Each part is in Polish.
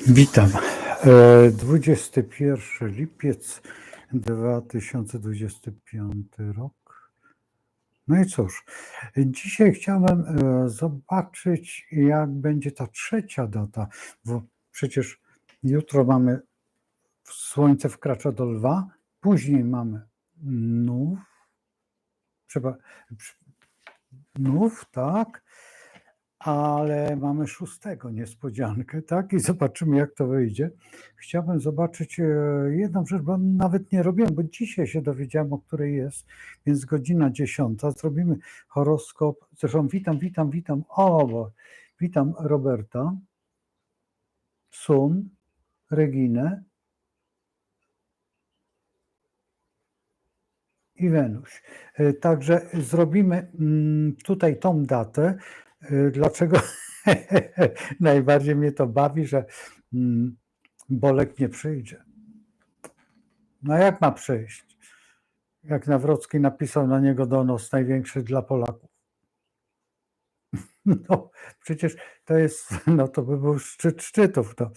Witam. 21 lipiec 2025 rok. No i cóż, dzisiaj chciałem zobaczyć, jak będzie ta trzecia data, bo przecież jutro mamy Słońce wkracza do Lwa, później mamy Nów, Nów, tak, ale mamy 6 niespodziankę, tak? I zobaczymy, jak to wyjdzie. Chciałbym zobaczyć jedną rzecz, bo nawet nie robiłem, bo dzisiaj się dowiedziałem, o której jest, więc godzina 10. Zrobimy horoskop. Zresztą witam. Witam Roberta, Sun, Reginę i Wenuś. Także zrobimy tutaj tą datę. Dlaczego? Najbardziej mnie to bawi, że Bolek nie przyjdzie. No jak ma przyjść? Jak Nawrocki napisał na niego donos największy dla Polaków. No przecież to jest, no to by był szczyt szczytów. To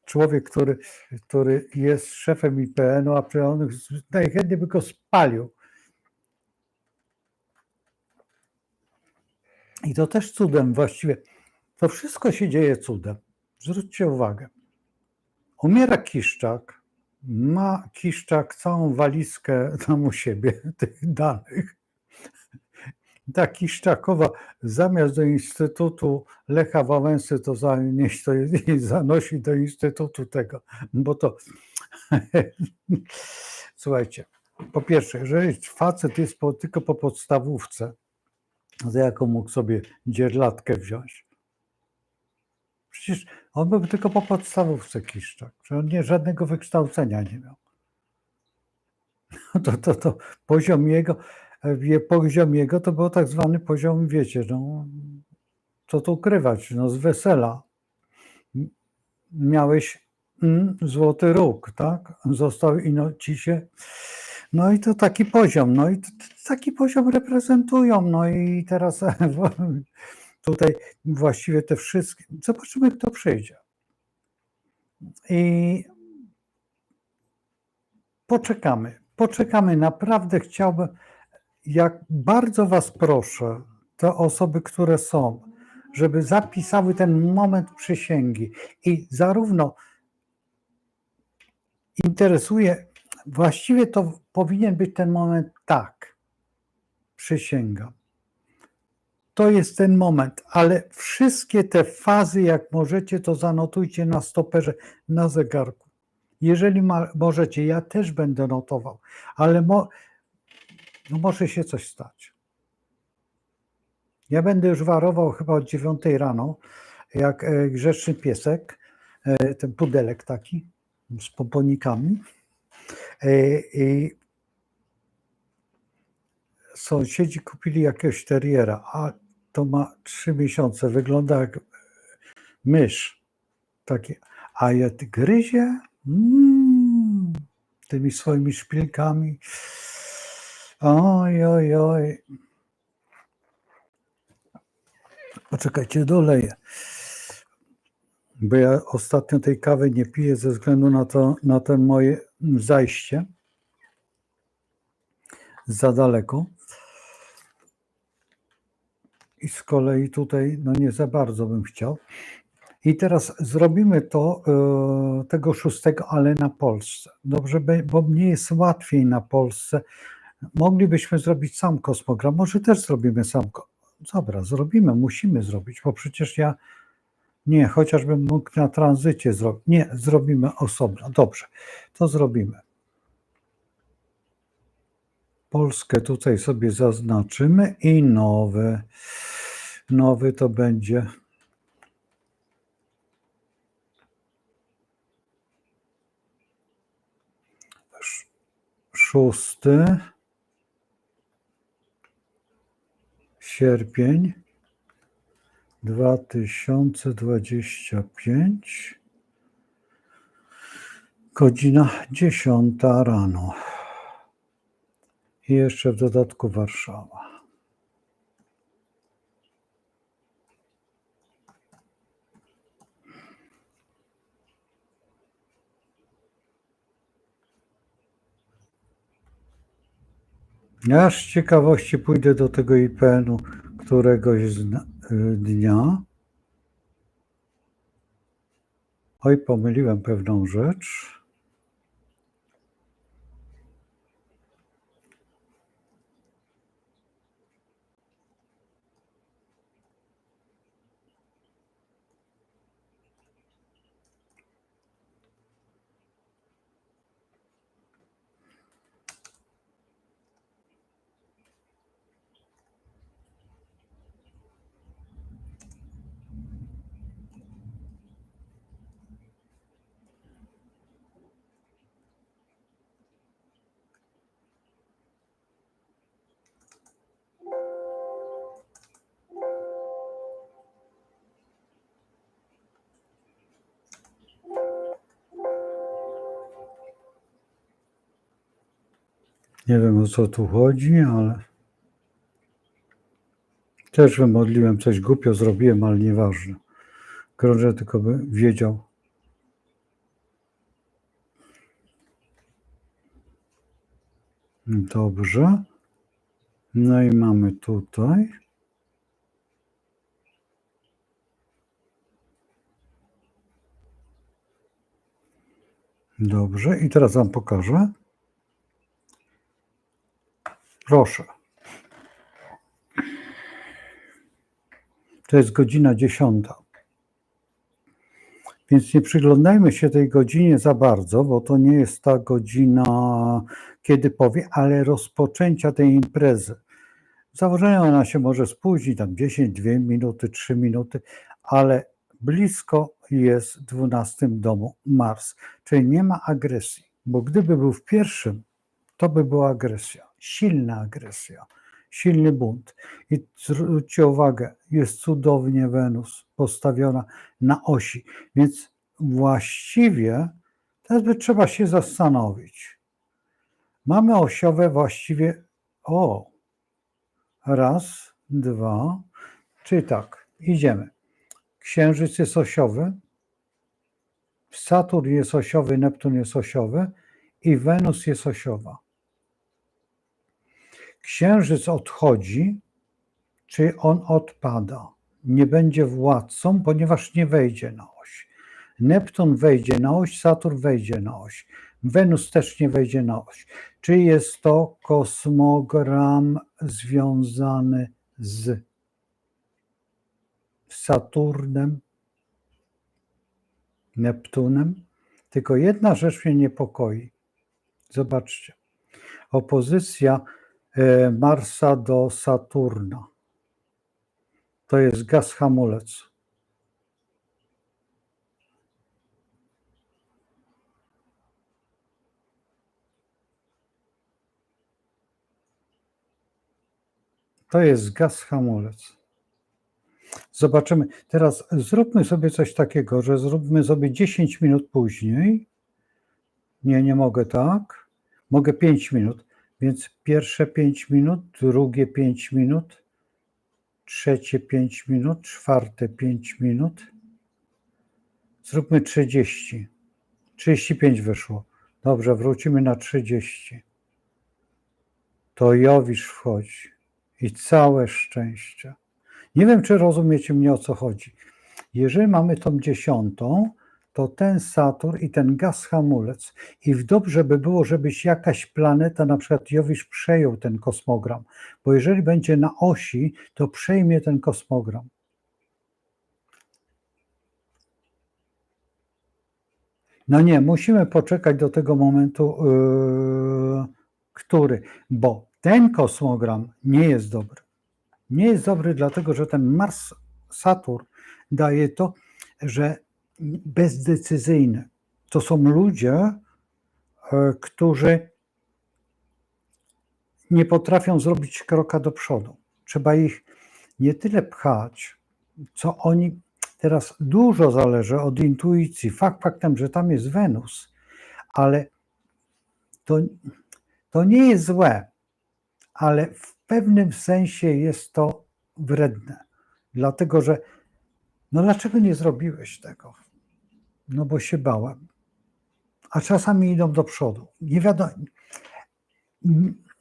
człowiek, który jest szefem IPN-u, a on najchętniej by go spalił. I to też cudem właściwie. To wszystko się dzieje cudem. Zwróćcie uwagę. Umiera Kiszczak, ma Kiszczak całą walizkę tam u siebie tych danych. Ta Kiszczakowa zamiast do Instytutu Lecha Wałęsy to zanieść, to zanosi do Instytutu tego, bo to słuchajcie, po pierwsze, jeżeli facet jest tylko po podstawówce, za jaką mógł sobie dzierlatkę wziąć? Przecież on był tylko po podstawówce Kiszczak, że on żadnego wykształcenia nie miał. To poziom jego to był tak zwany poziom, wiecie, no co tu ukrywać, no z wesela. Miałeś złoty róg, tak? Został Inocisie. No i to taki poziom, no i taki poziom reprezentują, no i teraz tutaj właściwie te wszystkie, zobaczymy, kto przyjdzie. I poczekamy, naprawdę chciałbym, jak bardzo was proszę, te osoby, które są, żeby zapisały ten moment przysięgi i zarówno interesuje, właściwie to powinien być ten moment tak, przysięgam. To jest ten moment, ale wszystkie te fazy, jak możecie, to zanotujcie na stoperze, na zegarku. Jeżeli możecie, ja też będę notował, ale no może się coś stać. Ja będę już warował chyba od 9 rano, jak grzeczny piesek, ten pudelek taki z pomponikami. I sąsiedzi kupili jakiegoś teriera, a to ma 3 miesiące, wygląda jak mysz, taki, a jak gryzie tymi swoimi szpilkami. Oj. Poczekajcie, doleję. Bo ja ostatnio tej kawy nie piję ze względu na to moje zajście za daleko. I z kolei tutaj no nie za bardzo bym chciał. I teraz zrobimy to tego 6, ale na Polsce. Dobrze, bo mnie jest łatwiej na Polsce. Moglibyśmy zrobić sam kosmogram, może też zrobimy sam. Dobra, zrobimy, musimy zrobić, bo przecież nie, chociażbym mógł na tranzycie zrobić. Nie, zrobimy osobno. Dobrze, to zrobimy. Polskę tutaj sobie zaznaczymy i nowy to będzie 6 sierpień 2025, godzina 10 rano. I jeszcze w dodatku Warszawa. Ja z ciekawości pójdę do tego IPN-u któregoś dnia. Oj, pomyliłem pewną rzecz. Nie wiem, o co tu chodzi, ale też wymodliłem, coś głupio zrobiłem, ale nieważne. Krążę tylko by wiedział. Dobrze. No i mamy tutaj. Dobrze. I teraz wam pokażę. Proszę. To jest godzina 10. Więc nie przyglądajmy się tej godzinie za bardzo, bo to nie jest ta godzina, kiedy powie, ale rozpoczęcia tej imprezy. W założeniu ona się może spóźnić, tam 10, 2 minuty, 3 minuty, ale blisko jest w 12 domu Mars, czyli nie ma agresji, bo gdyby był w pierwszym, to by była agresja, silna agresja, silny bunt. I zwróćcie uwagę, jest cudownie Wenus postawiona na osi, więc właściwie teraz by trzeba się zastanowić. Mamy osiowe właściwie, raz, dwa, czyli tak, idziemy. Księżyc jest osiowy, Saturn jest osiowy, Neptun jest osiowy i Wenus jest osiowa. Księżyc odchodzi, czyli on odpada. Nie będzie władcą, ponieważ nie wejdzie na oś. Neptun wejdzie na oś, Saturn wejdzie na oś. Wenus też nie wejdzie na oś. Czyli jest to kosmogram związany z Saturnem, Neptunem. Tylko jedna rzecz mnie niepokoi. Zobaczcie. Opozycja Marsa do Saturna. To jest gaz hamulec. To jest gaz hamulec. Zobaczymy. Teraz zróbmy sobie coś takiego, że zróbmy sobie 10 minut później. Nie mogę tak. Mogę 5 minut. Więc pierwsze 5 minut, drugie 5 minut, trzecie 5 minut, czwarte 5 minut. Zróbmy 30. 35 wyszło. Dobrze, wrócimy na 30. To Jowisz wchodzi. I całe szczęście. Nie wiem, czy rozumiecie mnie, o co chodzi. Jeżeli mamy tą 10, to ten Saturn i ten gaz hamulec. I dobrze by było, żebyś jakaś planeta, na przykład Jowisz, przejął ten kosmogram. Bo jeżeli będzie na osi, to przejmie ten kosmogram. No nie, musimy poczekać do tego momentu, bo ten kosmogram nie jest dobry. Nie jest dobry, dlatego że ten Mars-Saturn daje to, że bezdecyzyjny. To są ludzie, którzy nie potrafią zrobić kroka do przodu. Trzeba ich nie tyle pchać, co oni. Teraz dużo zależy od intuicji. Faktem, że tam jest Wenus, ale to nie jest złe, ale w pewnym sensie jest to wredne. Dlatego, że dlaczego nie zrobiłeś tego? No bo się bałem. A czasami idą do przodu. Nie wiadomo.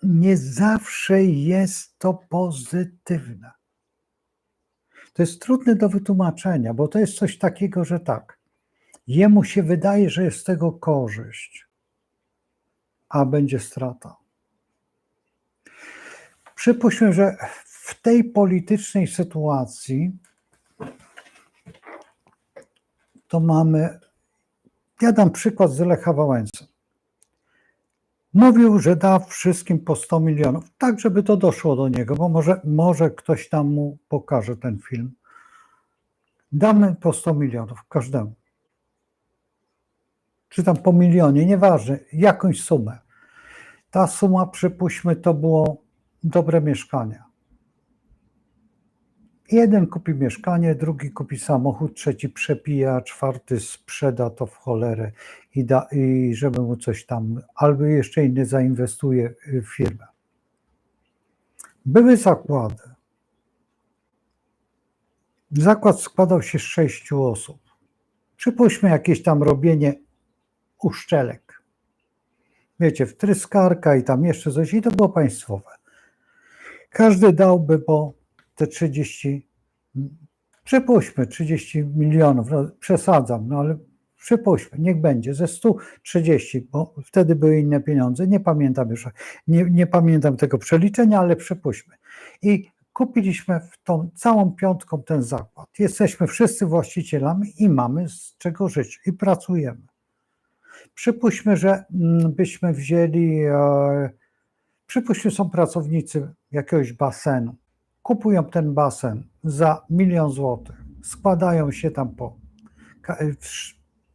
nie zawsze jest to pozytywne. To jest trudne do wytłumaczenia, bo to jest coś takiego, że tak, jemu się wydaje, że jest z tego korzyść, a będzie strata. Przypuśćmy, że w tej politycznej sytuacji to mamy, ja dam przykład z Lecha Wałęsy. Mówił, że da wszystkim po 100 milionów, tak żeby to doszło do niego, bo może ktoś tam mu pokaże ten film. Damy po 100 milionów każdemu. Czy tam po milionie, nieważne, jakąś sumę. Ta suma, przypuśćmy, to było dobre mieszkanie. Jeden kupi mieszkanie, drugi kupi samochód, trzeci przepija, a czwarty sprzeda to w cholerę i żeby mu coś tam, albo jeszcze inny zainwestuje w firmę. Były zakłady. Zakład składał się z 6 osób. Przypuśćmy jakieś tam robienie uszczelek. Wiecie, wtryskarka i tam jeszcze coś, i to było państwowe. Każdy dałby po te 30, przypuśćmy 30 milionów, no przesadzam, no ale przypuśćmy, niech będzie ze 130, bo wtedy były inne pieniądze, nie pamiętam już, nie pamiętam tego przeliczenia, ale przypuśćmy. I kupiliśmy w tą całą piątką ten zakład. Jesteśmy wszyscy właścicielami i mamy z czego żyć i pracujemy. Przypuśćmy, że byśmy wzięli, przypuśćmy, są pracownicy jakiegoś basenu. Kupują ten basen za 1 000 000 złotych. Składają się tam po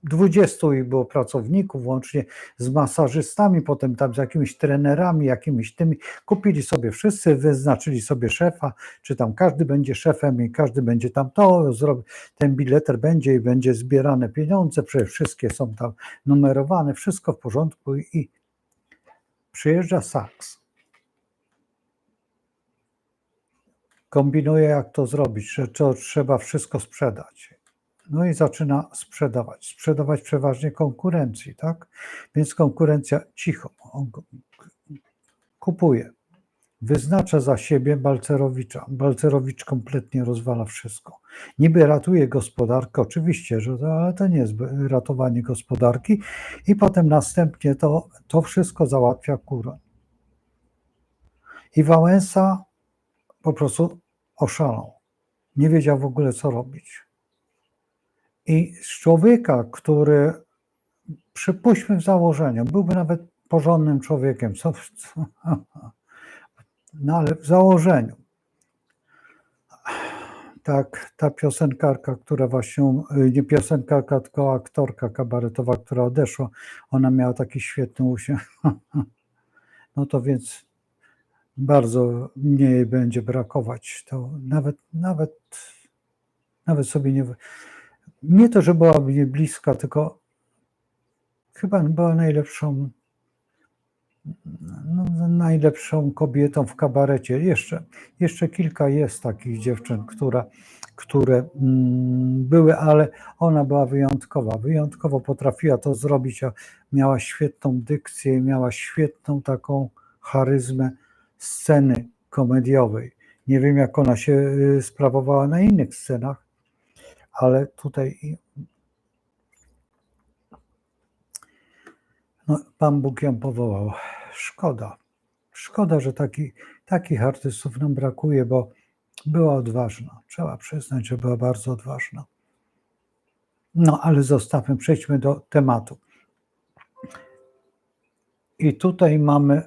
20 ich było pracowników, łącznie z masażystami, potem tam z jakimiś trenerami, jakimiś tymi. Kupili sobie wszyscy, wyznaczyli sobie szefa, czy tam każdy będzie szefem i każdy będzie tam to zrobił. Ten bileter będzie i będzie zbierane pieniądze, przecież wszystkie są tam numerowane, wszystko w porządku i przyjeżdża Saks. Kombinuje, jak to zrobić, że to trzeba wszystko sprzedać. No i zaczyna sprzedawać przeważnie konkurencji, tak? Więc konkurencja cicho kupuje, wyznacza za siebie Balcerowicza. Balcerowicz kompletnie rozwala wszystko. Niby ratuje gospodarkę, oczywiście, ale to nie jest ratowanie gospodarki i potem następnie to wszystko załatwia Kuroń. I Wałęsa po prostu oszalał. Nie wiedział w ogóle, co robić. I z człowieka, który, przypuśćmy w założeniu, byłby nawet porządnym człowiekiem, no ale w założeniu, tak, ta piosenkarka, która właśnie, nie piosenkarka, tylko aktorka kabaretowa, która odeszła, ona miała taki świetny uśmiech, no to więc bardzo mnie jej będzie brakować, to nawet sobie nie to, że była mnie bliska, tylko chyba była najlepszą kobietą w kabarecie. Jeszcze kilka jest takich dziewczyn, które były, ale ona była wyjątkowo potrafiła to zrobić, a miała świetną dykcję, miała świetną taką charyzmę sceny komediowej. Nie wiem, jak ona się sprawowała na innych scenach, ale tutaj no, Pan Bóg ją powołał. Szkoda, że takich artystów nam brakuje, bo była odważna. Trzeba przyznać, że była bardzo odważna. No, ale zostawmy, przejdźmy do tematu. I tutaj mamy...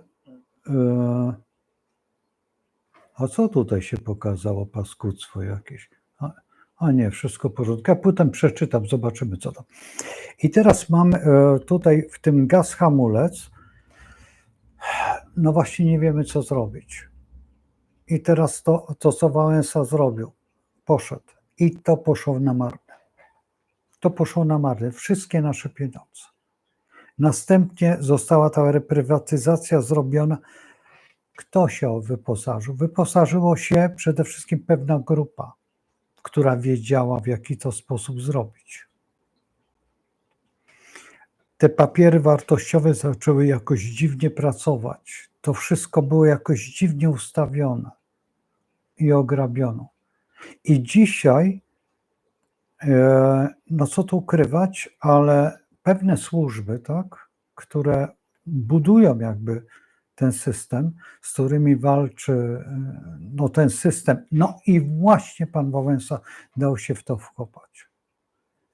A co tutaj się pokazało? Paskudztwo jakieś. A nie, wszystko w porządku. Ja potem przeczytam, zobaczymy, co tam. I teraz mamy tutaj w tym gaz hamulec. No właśnie nie wiemy, co zrobić. I teraz to co Wałęsa zrobił, poszedł. I to poszło na marne. To poszło na marne. Wszystkie nasze pieniądze. Następnie została ta reprywatyzacja zrobiona. Kto się wyposażył? Wyposażyło się przede wszystkim pewna grupa, która wiedziała, w jaki to sposób zrobić. te papiery wartościowe zaczęły jakoś dziwnie pracować. To wszystko było jakoś dziwnie ustawione i ograbiono. I dzisiaj, no co tu ukrywać, ale pewne służby, tak, które budują jakby ten system, z którymi walczy no, ten system, no i właśnie pan Wałęsa dał się w to wkopać.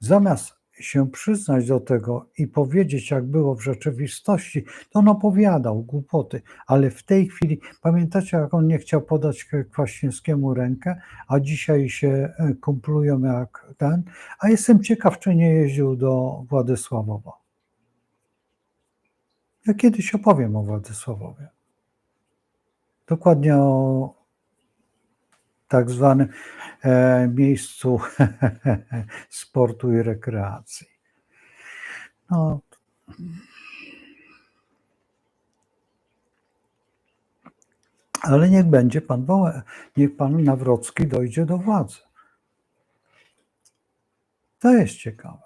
Zamiast się przyznać do tego i powiedzieć, jak było w rzeczywistości, to on opowiadał głupoty, ale w tej chwili, pamiętacie, jak on nie chciał podać Kwaśniewskiemu rękę, a dzisiaj się kumplują jak ten, a jestem ciekaw, czy nie jeździł do Władysławowa. Ja kiedyś opowiem o Władysławowie. Dokładnie o tak zwanym miejscu sportu i rekreacji. No, ale niech będzie niech pan Nawrocki dojdzie do władzy. To jest ciekawe.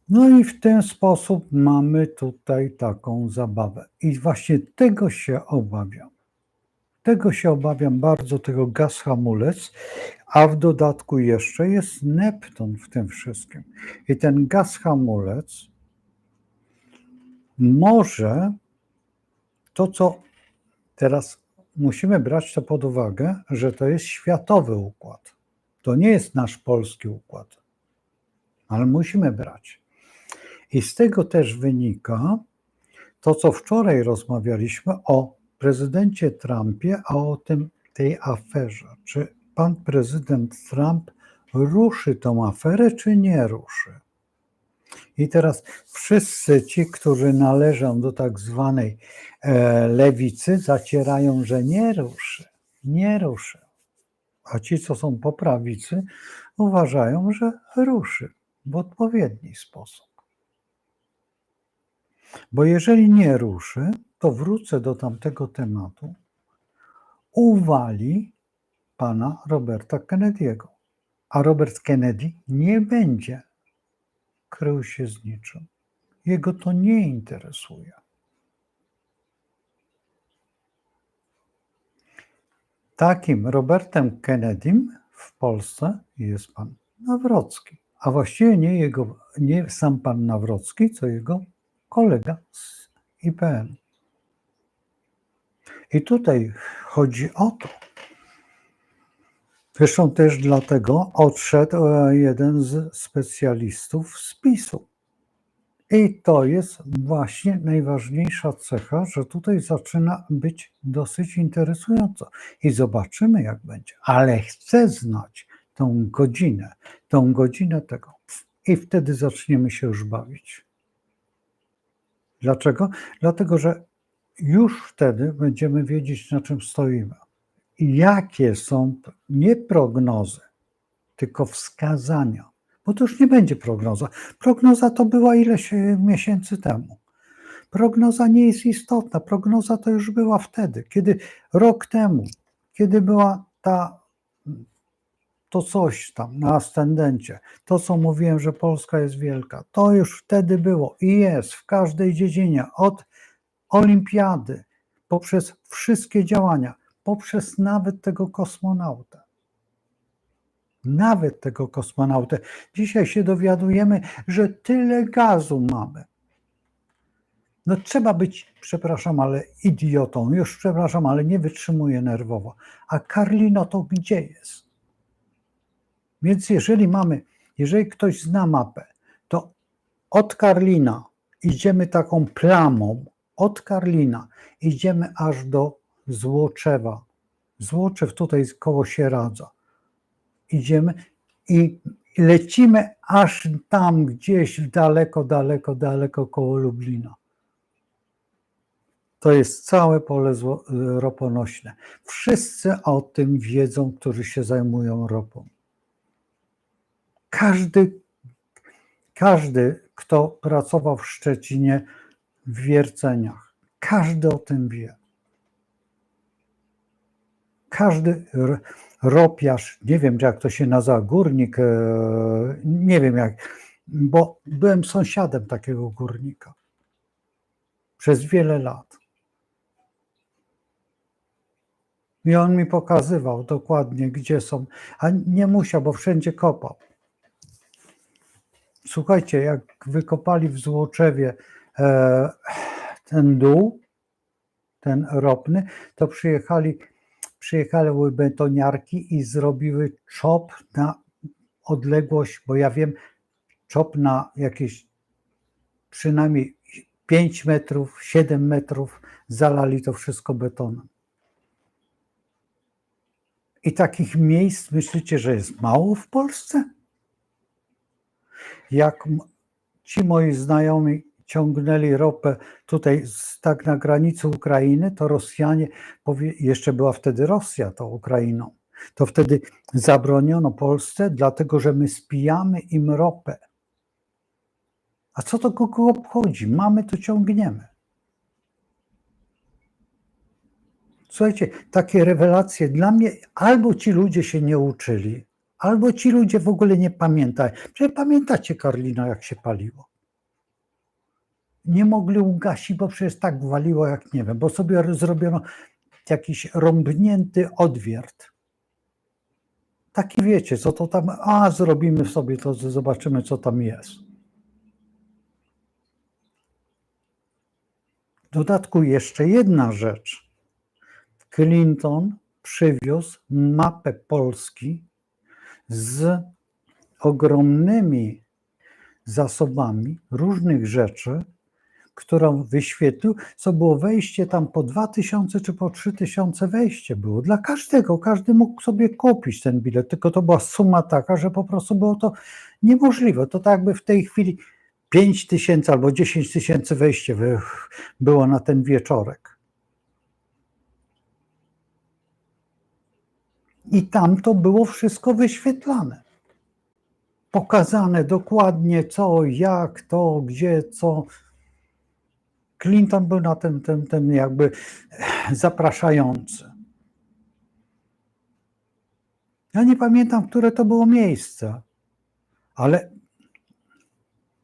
No i w ten sposób mamy tutaj taką zabawę. I właśnie tego się obawiam. Tego się obawiam bardzo, tego gaz hamulec, a w dodatku jeszcze jest Neptun w tym wszystkim. I ten gaz hamulec może to, co teraz musimy brać to pod uwagę, że to jest światowy układ. To nie jest nasz polski układ, ale musimy brać. I z tego też wynika to, co wczoraj rozmawialiśmy o prezydencie Trumpie, a o tej aferze. Czy pan prezydent Trump ruszy tą aferę, czy nie ruszy? I teraz wszyscy ci, którzy należą do tak zwanej lewicy, zacierają, że nie ruszy, nie ruszy. A ci, co są po prawicy, uważają, że ruszy w odpowiedni sposób. Bo jeżeli nie ruszy, to wrócę do tamtego tematu, uwali pana Roberta Kennedy'ego. A Robert Kennedy nie będzie krył się z niczym. Jego to nie interesuje. Takim Robertem Kennedym w Polsce jest pan Nawrocki. A właściwie nie sam pan Nawrocki, co jego kolega z IPN. I tutaj chodzi o to. Zresztą też dlatego odszedł jeden z specjalistów z PiS-u. I to jest właśnie najważniejsza cecha, że tutaj zaczyna być dosyć interesująco. I zobaczymy, jak będzie. Ale chcę znać tą godzinę tego. I wtedy zaczniemy się już bawić. Dlaczego? Dlatego, że już wtedy będziemy wiedzieć, na czym stoimy. I jakie są nie prognozy, tylko wskazania. Bo to już nie będzie prognoza. Prognoza to była ileś miesięcy temu. Prognoza nie jest istotna. Prognoza to już była wtedy, rok temu, kiedy była to coś tam na ascendencie. To, co mówiłem, że Polska jest wielka, to już wtedy było i jest w każdej dziedzinie, od olimpiady, poprzez wszystkie działania, poprzez nawet tego kosmonautę. Nawet tego kosmonautę. Dzisiaj się dowiadujemy, że tyle gazu mamy. No trzeba być, przepraszam, ale idiotą. Już przepraszam, ale nie wytrzymuję nerwowo. A Karlino to gdzie jest? Więc jeżeli ktoś zna mapę, to od Karlina idziemy taką plamą, od Karlina idziemy aż do Złoczewa. Złoczew tutaj koło Sieradza. Idziemy i lecimy aż tam gdzieś daleko koło Lublina. To jest całe pole roponośne. Wszyscy o tym wiedzą, którzy się zajmują ropą. Każdy, kto pracował w Szczecinie w wierceniach, każdy o tym wie. Każdy ropiarz, nie wiem jak to się nazywa, górnik, nie wiem jak, bo byłem sąsiadem takiego górnika przez wiele lat. I on mi pokazywał dokładnie, gdzie są, a nie musiał, bo wszędzie kopał. Słuchajcie, jak wykopali w Złoczewie ten dół, ten ropny, to przyjechały betoniarki i zrobiły czop na odległość, bo ja wiem, czop na jakieś przynajmniej 5 metrów, 7 metrów, zalali to wszystko betonem. I takich miejsc myślicie, że jest mało w Polsce? Jak ci moi znajomi ciągnęli ropę tutaj tak na granicy Ukrainy, to Rosjanie, jeszcze była wtedy Rosja tą Ukrainą, to wtedy zabroniono Polsce, dlatego że my spijamy im ropę. A co to kogo obchodzi? Mamy, to ciągniemy. Słuchajcie, takie rewelacje dla mnie, albo ci ludzie się nie uczyli, albo ci ludzie w ogóle nie pamiętają. Przecież pamiętacie, Karlino, jak się paliło? Nie mogli ugasić, bo przecież tak waliło, jak nie wiem, bo sobie zrobiono jakiś rąbnięty odwiert. Taki wiecie, co to tam, zrobimy sobie to, zobaczymy, co tam jest. W dodatku jeszcze jedna rzecz. Clinton przywiózł mapę Polski z ogromnymi zasobami różnych rzeczy, którą wyświetlił, co było wejście tam po 2000 czy po 3000 wejście było. Dla każdego, każdy mógł sobie kupić ten bilet, tylko to była suma taka, że po prostu było to niemożliwe. To tak jakby w tej chwili 5000 albo 10 000 wejście było na ten wieczorek. I tam to było wszystko wyświetlane. Pokazane dokładnie co, jak, to, gdzie, co. Clinton był na tym jakby zapraszający. Ja nie pamiętam, które to było miejsce, ale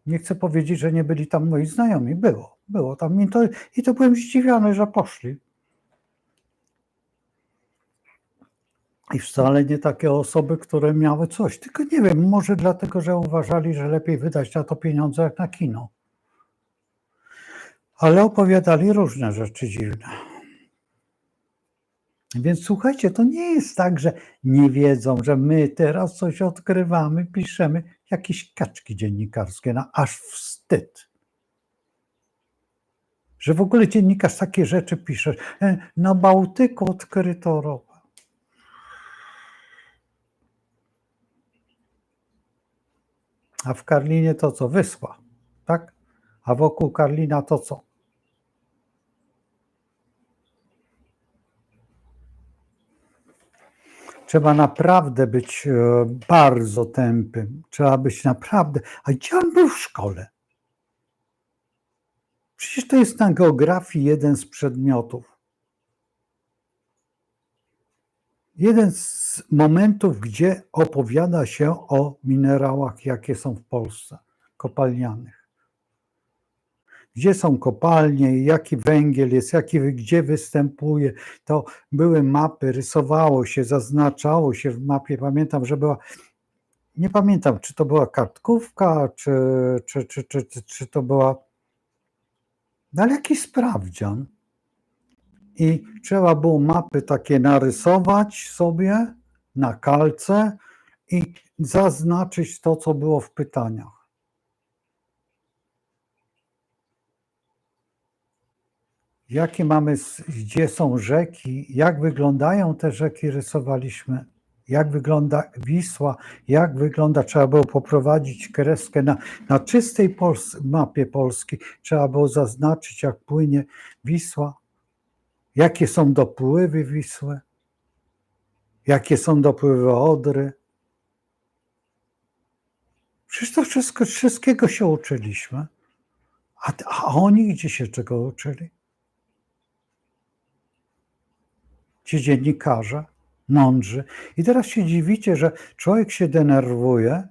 nie chcę powiedzieć, że nie byli tam moi znajomi. Było tam i to byłem zdziwiony, że poszli. I wcale nie takie osoby, które miały coś, tylko nie wiem, może dlatego, że uważali, że lepiej wydać na to pieniądze jak na kino. Ale opowiadali różne rzeczy dziwne. Więc słuchajcie, to nie jest tak, że nie wiedzą, że my teraz coś odkrywamy, piszemy jakieś kaczki dziennikarskie, aż wstyd. Że w ogóle dziennikarz takie rzeczy pisze. Na Bałtyku odkryto ropę. A w Karlinie to co? Wyspa, tak? A wokół Karlina to co? Trzeba naprawdę być bardzo tępym. Trzeba być naprawdę... A gdzie on był w szkole? Przecież to jest na geografii jeden z przedmiotów. Jeden z momentów, gdzie opowiada się o minerałach, jakie są w Polsce, kopalnianych. Gdzie są kopalnie, jaki węgiel jest, gdzie występuje. To były mapy, rysowało się, zaznaczało się w mapie. Pamiętam, że była, nie pamiętam, czy to była kartkówka, czy to była, ale jakiś sprawdzian. I trzeba było mapy takie narysować sobie na kalce i zaznaczyć to, co było w pytaniach. Jakie mamy, gdzie są rzeki, jak wyglądają te rzeki, rysowaliśmy, jak wygląda Wisła, jak wygląda, trzeba było poprowadzić kreskę na czystej mapie Polski, trzeba było zaznaczyć, jak płynie Wisła, jakie są dopływy Wisły, jakie są dopływy Odry. Przecież to wszystkiego się uczyliśmy. A oni gdzie się czego uczyli? Ci dziennikarze, mądrzy. I teraz się dziwicie, że człowiek się denerwuje,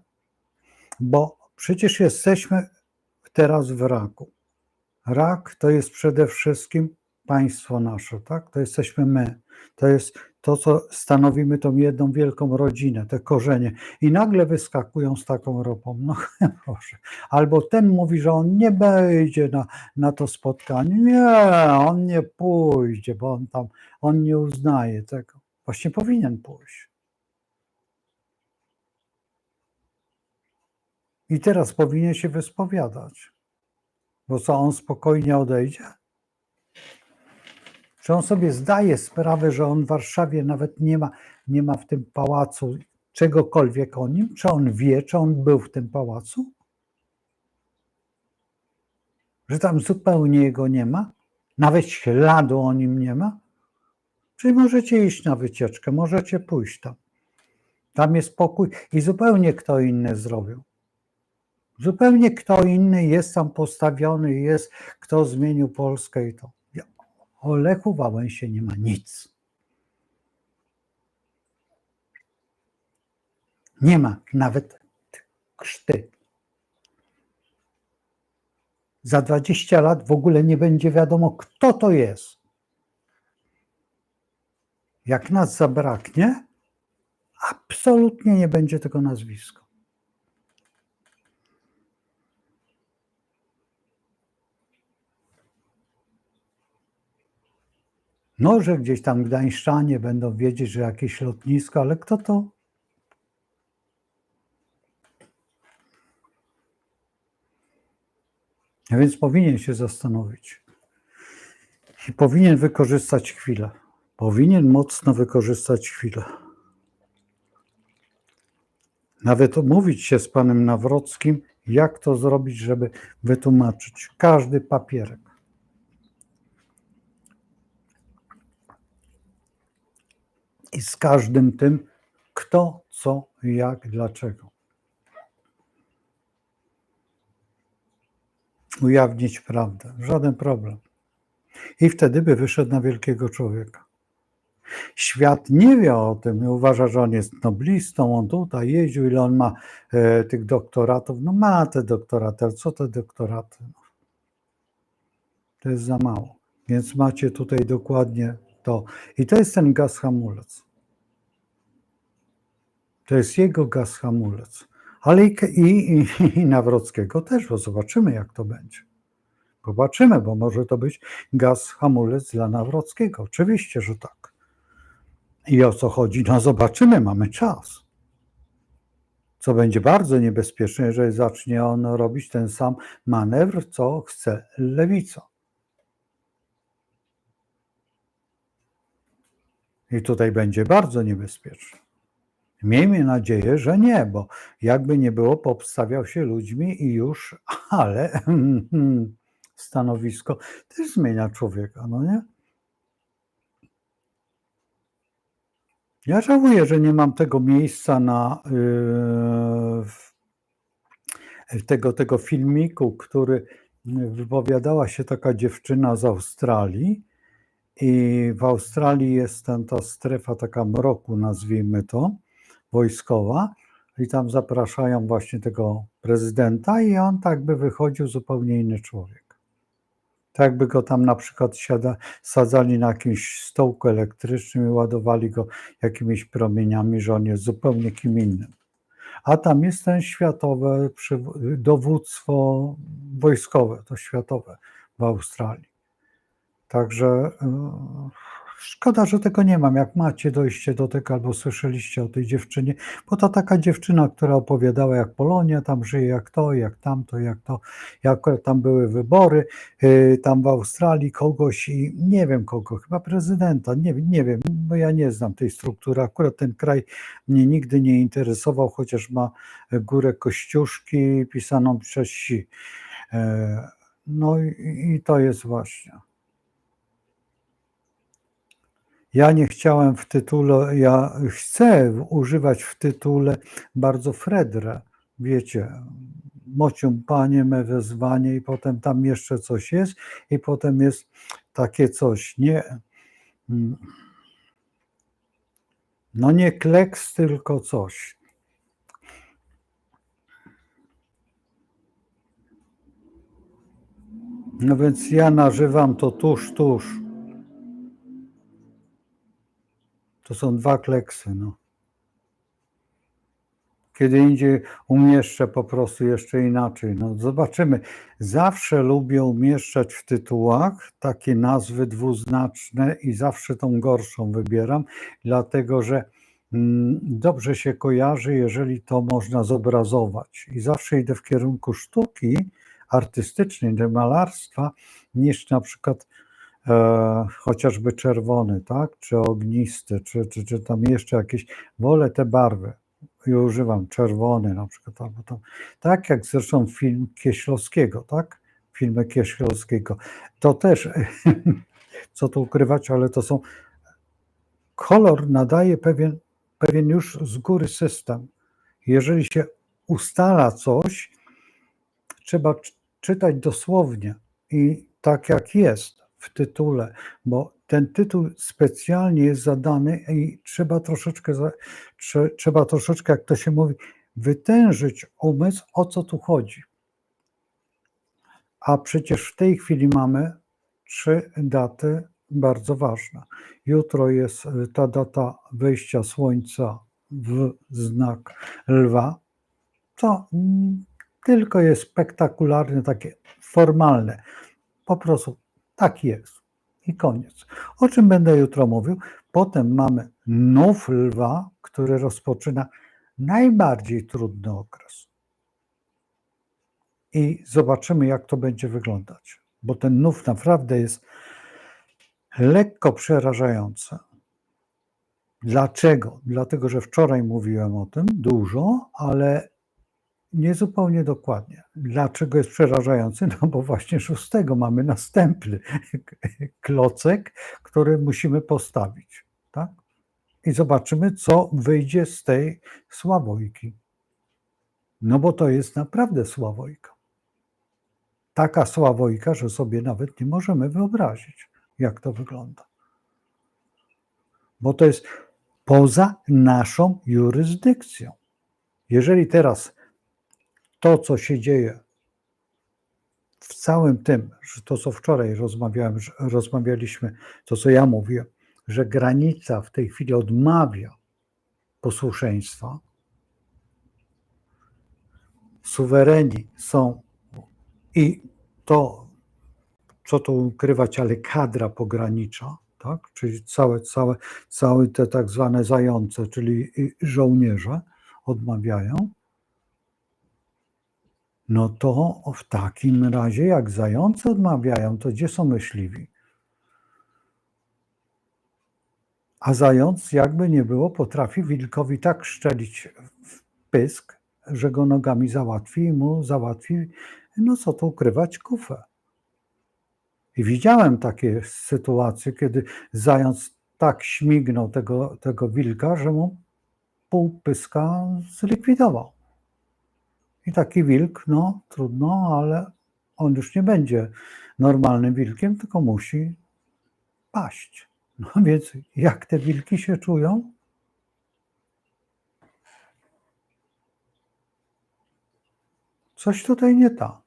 bo Przecież jesteśmy teraz w raku. Rak to jest przede wszystkim państwo nasze, tak? To jesteśmy my. To jest to, co stanowimy tą jedną wielką rodzinę, te korzenie. I nagle wyskakują z taką ropą. No proszę. Albo ten mówi, że on nie wejdzie na to spotkanie. Nie, on nie pójdzie, bo on nie uznaje tego. Właśnie powinien pójść. I teraz powinien się wyspowiadać. Bo co, on spokojnie odejdzie? Czy on sobie zdaje sprawę, że on w Warszawie nawet nie ma w tym pałacu czegokolwiek o nim? Czy on wie, czy on był w tym pałacu? Że tam zupełnie jego nie ma? Nawet śladu o nim nie ma? Czyli możecie iść na wycieczkę, możecie pójść tam. Tam jest pokój i zupełnie kto inny zrobił. Zupełnie kto inny jest tam postawiony, jest kto zmienił Polskę i to. O Lechu Wałęsie nie ma nic. Nie ma nawet krzty. Za 20 lat w ogóle nie będzie wiadomo, kto to jest. Jak nas zabraknie, absolutnie nie będzie tego nazwiska. No, że gdzieś tam gdańszczanie będą wiedzieć, że jakieś lotnisko, ale kto to? A więc powinien się zastanowić. I powinien wykorzystać chwilę. Powinien mocno wykorzystać chwilę. Nawet umówić się z panem Nawrockim, jak to zrobić, żeby wytłumaczyć każdy papierek. I z każdym tym, kto, co, jak, dlaczego. Ujawnić prawdę. Żaden problem. I wtedy by wyszedł na wielkiego człowieka. Świat nie wie o tym, uważa, że on jest noblistą, on tutaj jeździł, ile on ma tych doktoratów. No ma te doktoraty, ale co te doktoraty? No. To jest za mało. Więc macie tutaj dokładnie to. I to jest ten gaz hamulec. To jest jego gaz hamulec. Ale i Nawrockiego też, bo zobaczymy, jak to będzie. Zobaczymy, bo może to być gaz hamulec dla Nawrockiego. Oczywiście, że tak. I o co chodzi? No zobaczymy, mamy czas. Co będzie bardzo niebezpieczne, jeżeli zacznie on robić ten sam manewr, co chce lewica. I tutaj będzie bardzo niebezpieczne. Miejmy nadzieję, że nie, bo jakby nie było, poobstawiał się ludźmi i już, ale stanowisko też zmienia człowieka, no nie? Ja żałuję, że nie mam tego miejsca na tego filmiku, który wypowiadała się taka dziewczyna z Australii i w Australii jest ta strefa taka mroku, nazwijmy to, wojskowa i tam zapraszają właśnie tego prezydenta i on tak by wychodził zupełnie inny człowiek. Tak by go tam na przykład sadzali na jakimś stołku elektrycznym i ładowali go jakimiś promieniami, że on jest zupełnie kim innym. A tam jest ten światowe dowództwo wojskowe, to światowe w Australii. Także szkoda, że tego nie mam. Jak macie dojście do tego albo słyszeliście o tej dziewczynie, bo to taka dziewczyna, która opowiadała, jak Polonia tam żyje, jak to, jak tamto, jak to, jak tam były wybory, tam w Australii kogoś i nie wiem kogo, chyba prezydenta, nie wiem, bo ja nie znam tej struktury. Akurat ten kraj mnie nigdy nie interesował, chociaż ma górę Kościuszki pisaną przez si. No i to jest właśnie. Ja nie chciałem w tytule, ja chcę używać w tytule bardzo Fredrę, wiecie, mocią panie me wezwanie i potem tam jeszcze coś jest i potem jest takie coś, nie, no nie kleks, tylko coś. No więc ja nażywam to tuż. To są 2 kleksy, no. Kiedy indziej umieszczę po prostu jeszcze inaczej. No zobaczymy. Zawsze lubię umieszczać w tytułach takie nazwy dwuznaczne i zawsze tą gorszą wybieram, dlatego że dobrze się kojarzy, jeżeli to można zobrazować. I zawsze idę w kierunku sztuki artystycznej, malarstwa, niż na przykład chociażby czerwony, tak? Czy ognisty, czy tam jeszcze jakieś. Wolę te barwy i używam czerwony na przykład, albo tam, tak jak zresztą film Kieślowskiego, tak? Filmy Kieślowskiego. To też, co tu ukrywać, ale to są, kolor nadaje pewien już z góry system. Jeżeli się ustala coś, trzeba czytać dosłownie i tak jak jest w tytule, bo ten tytuł specjalnie jest zadany i trzeba troszeczkę, jak to się mówi, wytężyć umysł, o co tu chodzi. A przecież w tej chwili mamy 3 daty bardzo ważne. Jutro jest ta data wejścia Słońca w znak Lwa. To tylko jest spektakularne, takie formalne. Po prostu tak jest i koniec. O czym będę jutro mówił? Potem mamy nów Lwa, który rozpoczyna najbardziej trudny okres. I zobaczymy, jak to będzie wyglądać, bo ten nów naprawdę jest lekko przerażający. Dlaczego? Dlatego, że wczoraj mówiłem o tym dużo, ale nie zupełnie dokładnie. Dlaczego jest przerażający? No bo właśnie 6 mamy następny klocek, który musimy postawić. Tak? I zobaczymy, co wyjdzie z tej sławojki. No bo to jest naprawdę sławojka. Taka sławojka, że sobie nawet nie możemy wyobrazić, jak to wygląda. Bo to jest poza naszą jurysdykcją. Jeżeli teraz to, co się dzieje w całym tym, że to, co wczoraj rozmawialiśmy, to, co ja mówię, że granica w tej chwili odmawia posłuszeństwa, suwereni są i to, co tu ukrywać, ale kadra pogranicza, tak? Czyli całe te tak zwane zające, czyli żołnierze odmawiają, no to w takim razie, jak zające odmawiają, to gdzie są myśliwi? A zając, jakby nie było, potrafi wilkowi tak szczelić w pysk, że go nogami załatwi i mu załatwi, no co tu ukrywać, kufę. I widziałem takie sytuacje, kiedy zając tak śmignął tego wilka, że mu pół pyska zlikwidował. I taki wilk, no trudno, ale on już nie będzie normalnym wilkiem, tylko musi paść. No więc jak te wilki się czują? Coś tutaj nie tak.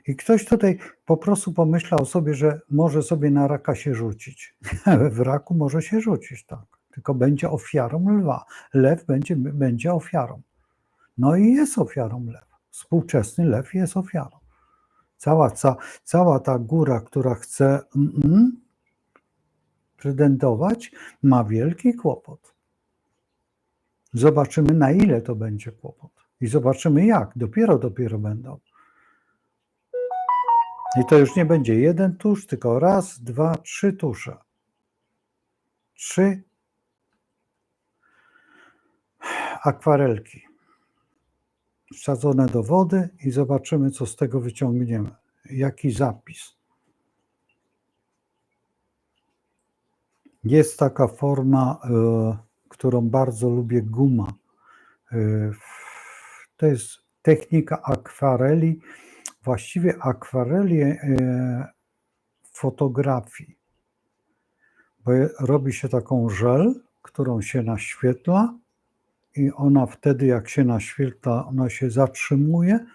I ktoś tutaj po prostu pomyślał sobie, że może sobie na raka się rzucić. W raku może się rzucić, tak. Tylko będzie ofiarą lwa. Lew będzie ofiarą. No i jest ofiarą lew. Współczesny lew jest ofiarą. Cała ta góra, która chce pretendować, ma wielki kłopot. Zobaczymy, na ile to będzie kłopot. I zobaczymy jak. Dopiero będą. I to już nie będzie 1 tusz, tylko 1, 2, 3 tusze. 3 akwarelki wsadzone do wody i zobaczymy, co z tego wyciągniemy. Jaki zapis. Jest taka forma, którą bardzo lubię, guma. To jest technika akwareli, właściwie akwareli fotografii. Bo robi się taką żel, którą się naświetla i ona wtedy, jak się naświetla, ona się zatrzymuje,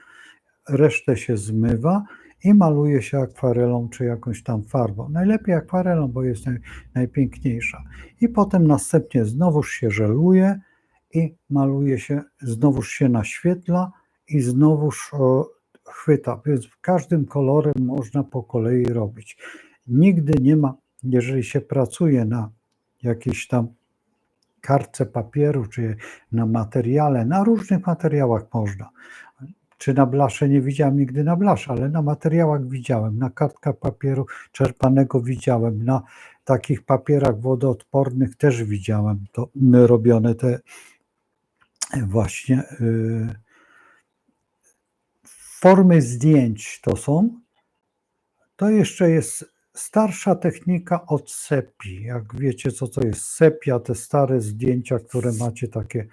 resztę się zmywa i maluje się akwarelą czy jakąś tam farbą. Najlepiej akwarelą, bo jest najpiękniejsza. I potem następnie znowuż się żeluje i maluje się, znowuż się naświetla i znowuż chwyta. Więc każdym kolorem można po kolei robić. Nigdy nie ma, jeżeli się pracuje na jakiejś tam kartce papieru, czy na materiale, na różnych materiałach można. Czy na blasze nie widziałem nigdy na blasze, ale na materiałach widziałem, na kartkach papieru czerpanego widziałem, na takich papierach wodoodpornych też widziałem to robione te właśnie formy zdjęć to są. To jeszcze jest starsza technika od sepi. Jak wiecie, co to jest sepia, te stare zdjęcia, które macie takie,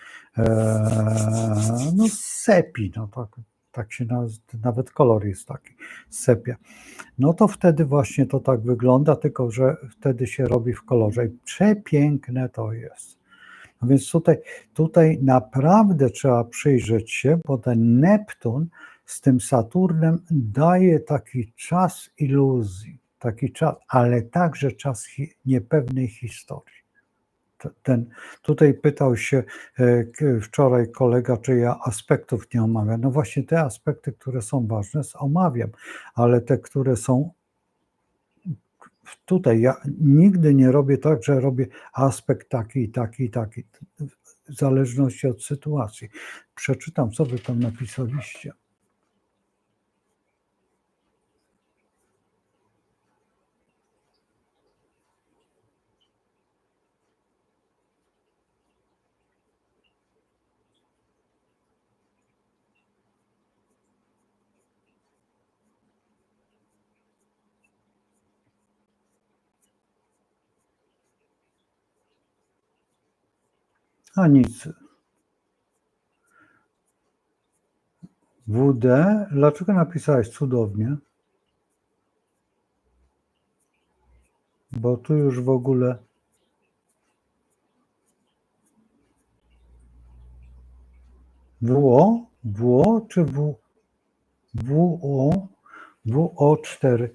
no sepi, no tak się nawet kolor jest taki, sepia. No to wtedy właśnie to tak wygląda, tylko że wtedy się robi w kolorze. I przepiękne to jest. No więc tutaj naprawdę trzeba przyjrzeć się, bo ten Neptun z tym Saturnem daje taki czas iluzji, taki czas, ale także czas niepewnej historii. Tutaj pytał się wczoraj kolega, czy ja aspektów nie omawiam. No właśnie te aspekty, które są ważne, omawiam, ale te, które są tutaj, ja nigdy nie robię tak, że robię aspekt taki i taki i taki, w zależności od sytuacji. Przeczytam, co wy tam napisaliście. A nic. WD, dlaczego napisałeś cudownie? Bo tu już w ogóle WO czy WO4?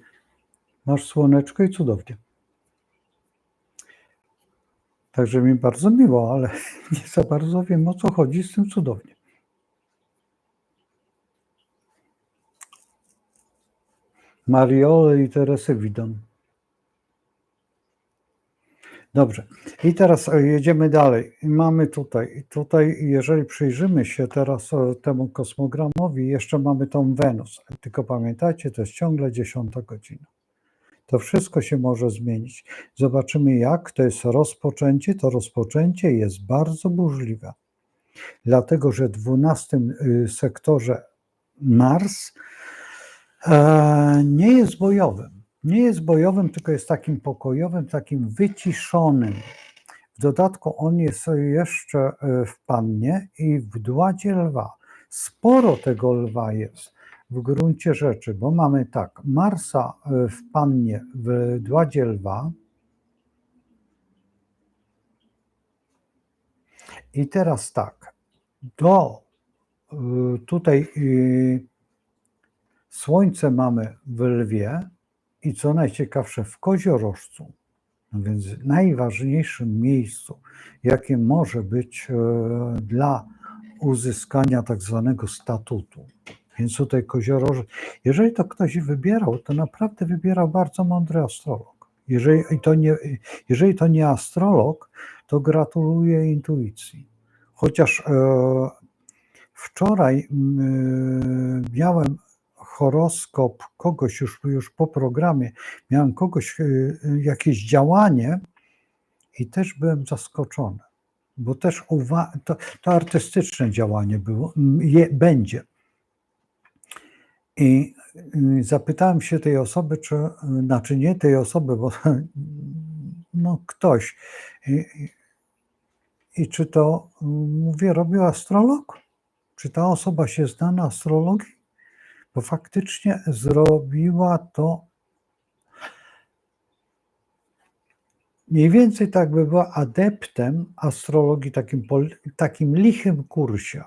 Masz słoneczko i cudownie. Także mi bardzo miło, ale nie za bardzo wiem, o co chodzi z tym cudownie. Mariole i Teresę Widon. Dobrze. I teraz jedziemy dalej. Mamy tutaj, jeżeli przyjrzymy się teraz temu kosmogramowi, jeszcze mamy tą Wenus. Tylko pamiętajcie, to jest ciągle 10 godzina. To wszystko się może zmienić. Zobaczymy, jak to jest rozpoczęcie. To rozpoczęcie jest bardzo burzliwe. Dlatego, że w 12 sektorze Mars nie jest bojowym. Nie jest bojowym, tylko jest takim pokojowym, takim wyciszonym. W dodatku on jest jeszcze w Pannie i w Dładzie Lwa. Sporo tego Lwa jest w gruncie rzeczy, bo mamy tak, Marsa w Pannie, w Dładzie Lwa. I teraz tak, tutaj Słońce mamy w Lwie i co najciekawsze w Koziorożcu, no więc najważniejszym miejscu, jakie może być dla uzyskania tak zwanego statutu. Więc tutaj Koziorożec, jeżeli to ktoś wybierał, to naprawdę wybierał bardzo mądry astrolog. Jeżeli to nie astrolog, to gratuluję intuicji. Chociaż wczoraj miałem horoskop kogoś już po programie, miałem jakieś działanie i też byłem zaskoczony, bo też to artystyczne działanie było, będzie. I zapytałem się tej osoby, znaczy nie tej osoby, bo no ktoś, i czy to, mówię, robił astrolog? Czy ta osoba się zna na astrologii? Bo faktycznie zrobiła to mniej więcej tak, by była adeptem astrologii, takim lichym kursie,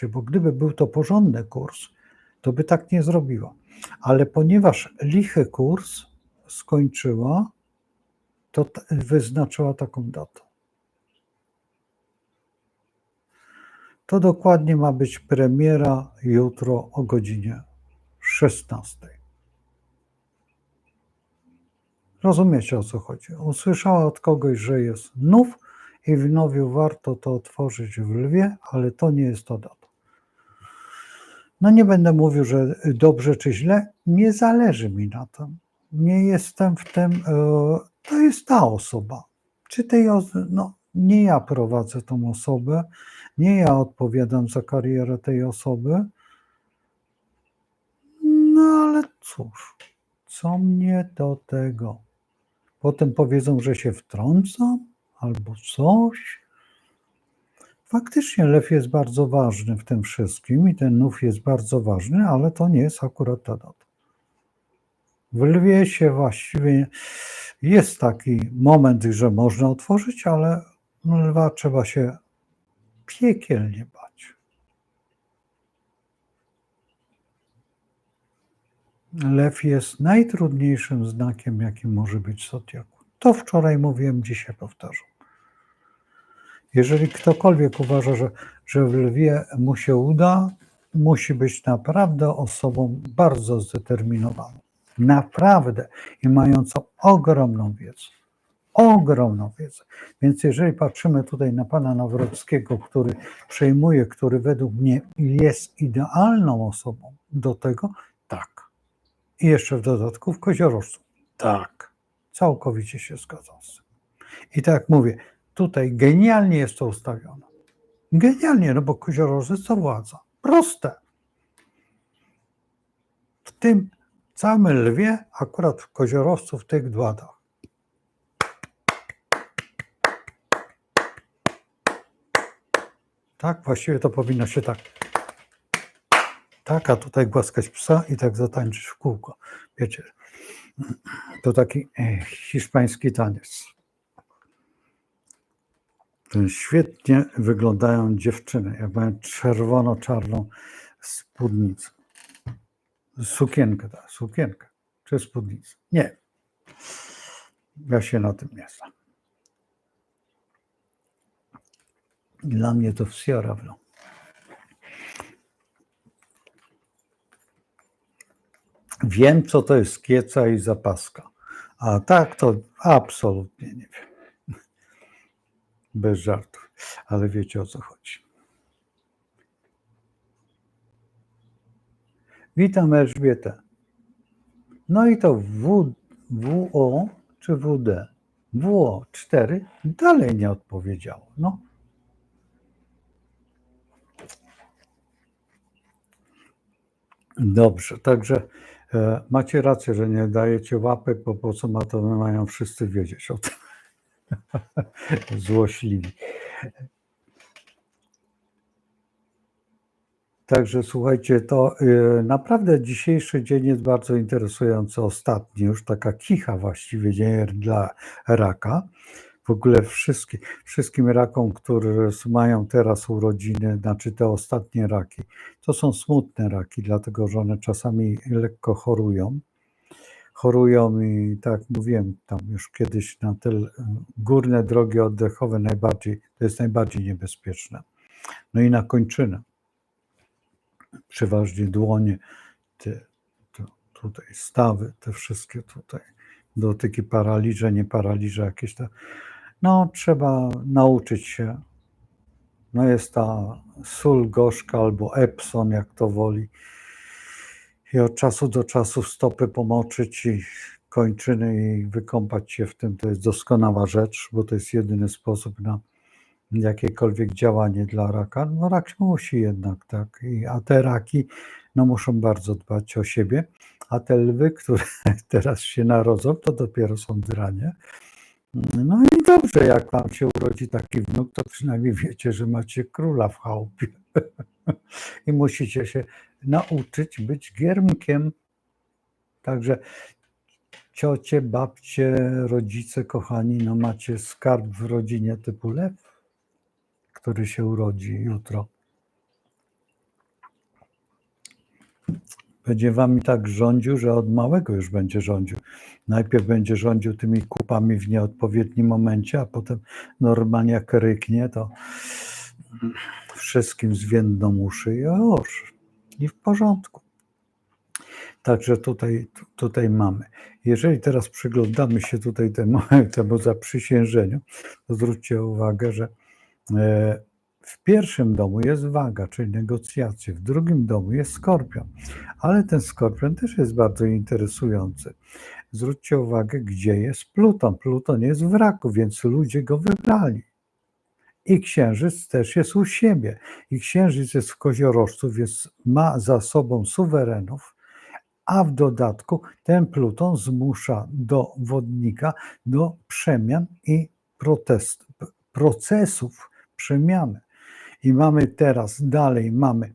bo gdyby był to porządny kurs, to by tak nie zrobiła. Ale ponieważ lichy kurs skończyła, to wyznaczyła taką datę. To dokładnie ma być premiera jutro o godzinie 16. Rozumiecie, o co chodzi? Usłyszała od kogoś, że jest nów i w nowiu warto to otworzyć w Lwie, ale to nie jest to data. No nie będę mówił, że dobrze czy źle, nie zależy mi na tym. Nie jestem w tym, to jest ta osoba. Czy tej no nie ja prowadzę tą osobę, nie ja odpowiadam za karierę tej osoby. No ale cóż, co mnie do tego? Potem powiedzą, że się wtrącam albo coś. Faktycznie lew jest bardzo ważny w tym wszystkim i ten nów jest bardzo ważny, ale to nie jest akurat ta data. W Lwie się właściwie jest taki moment, że można otworzyć, ale Lwa trzeba się piekielnie bać. Lew jest najtrudniejszym znakiem, jakim może być w zodiaku. To wczoraj mówiłem, dzisiaj powtarzam. Jeżeli ktokolwiek uważa, że w Lwie mu się uda, musi być naprawdę osobą bardzo zdeterminowaną. Naprawdę i mającą ogromną wiedzę. Ogromną wiedzę. Więc jeżeli patrzymy tutaj na pana Nawrockiego, który przejmuje, który według mnie jest idealną osobą do tego, tak. I jeszcze w dodatku w koziorożcu. Tak. Całkowicie się zgadzam z tym. I tak jak mówię, tutaj genialnie jest to ustawione. Genialnie, no bo koziorożec to władza. Proste. W tym całym Lwie, akurat w koziorożcu, w tych dładach. Tak, właściwie to powinno się tak. Tak, a tutaj głaskać psa i tak zatańczyć w kółko. Wiecie, to taki hiszpański taniec. Świetnie wyglądają dziewczyny, jak mają czerwono-czarną spódnicę. Sukienkę, tak, sukienkę. Czy spódnicę? Nie. Ja się na tym nie znam. Dla mnie to все равно. Wiem, co to jest kieca i zapaska. A tak to absolutnie nie wiem. Bez żartów. Ale wiecie, o co chodzi. Witam Elżbietę. No i to WO czy WD? WO4 dalej nie odpowiedziało. No. Dobrze, także macie rację, że nie dajecie łapek, bo po co ma to mają wszyscy wiedzieć o tym. Złośliwi. Także słuchajcie, to naprawdę dzisiejszy dzień jest bardzo interesujący, ostatni, już taka kicha właściwie dzień dla raka. W ogóle wszystkim rakom, które mają teraz urodziny, znaczy te ostatnie raki, to są smutne raki, dlatego że one czasami lekko chorują. Chorują i tak jak mówiłem tam już kiedyś, na te górne drogi oddechowe to jest najbardziej niebezpieczne. No i na kończynę. Przeważnie dłonie, tutaj stawy, te wszystkie tutaj dotyki, paraliże, nie paraliże jakieś te. No trzeba nauczyć się. No jest ta sól gorzka albo Epson, jak to woli. I od czasu do czasu stopy pomoczyć i kończyny i wykąpać się w tym. To jest doskonała rzecz, bo to jest jedyny sposób na jakiekolwiek działanie dla raka. No rak musi jednak, tak. A te raki no muszą bardzo dbać o siebie, a te lwy, które teraz się narodzą, to dopiero są dranie. No i dobrze, jak wam się urodzi taki wnuk, to przynajmniej wiecie, że macie króla w chałupie. I musicie się nauczyć być giermkiem. Także ciocie, babcie, rodzice, kochani, no macie skarb w rodzinie typu lew, który się urodzi jutro. będzie wami tak rządził, że od małego już będzie rządził. Najpierw będzie rządził tymi kupami w nieodpowiednim momencie, a potem normalnie jak ryknie, to wszystkim zwiędną uszy i już. I w porządku. Także tutaj mamy. Jeżeli teraz przyglądamy się tutaj temu zaprzysiężeniu, to zwróćcie uwagę, że w pierwszym domu jest waga, czyli negocjacje, w drugim domu jest skorpion, ale ten skorpion też jest bardzo interesujący. Zwróćcie uwagę, gdzie jest Pluton. Pluton jest w raku, więc ludzie go wybrali. I księżyc też jest u siebie. I księżyc jest w koziorożcu, więc ma za sobą suwerenów, a w dodatku ten Pluton zmusza do wodnika do przemian i procesów przemiany. I mamy teraz dalej, mamy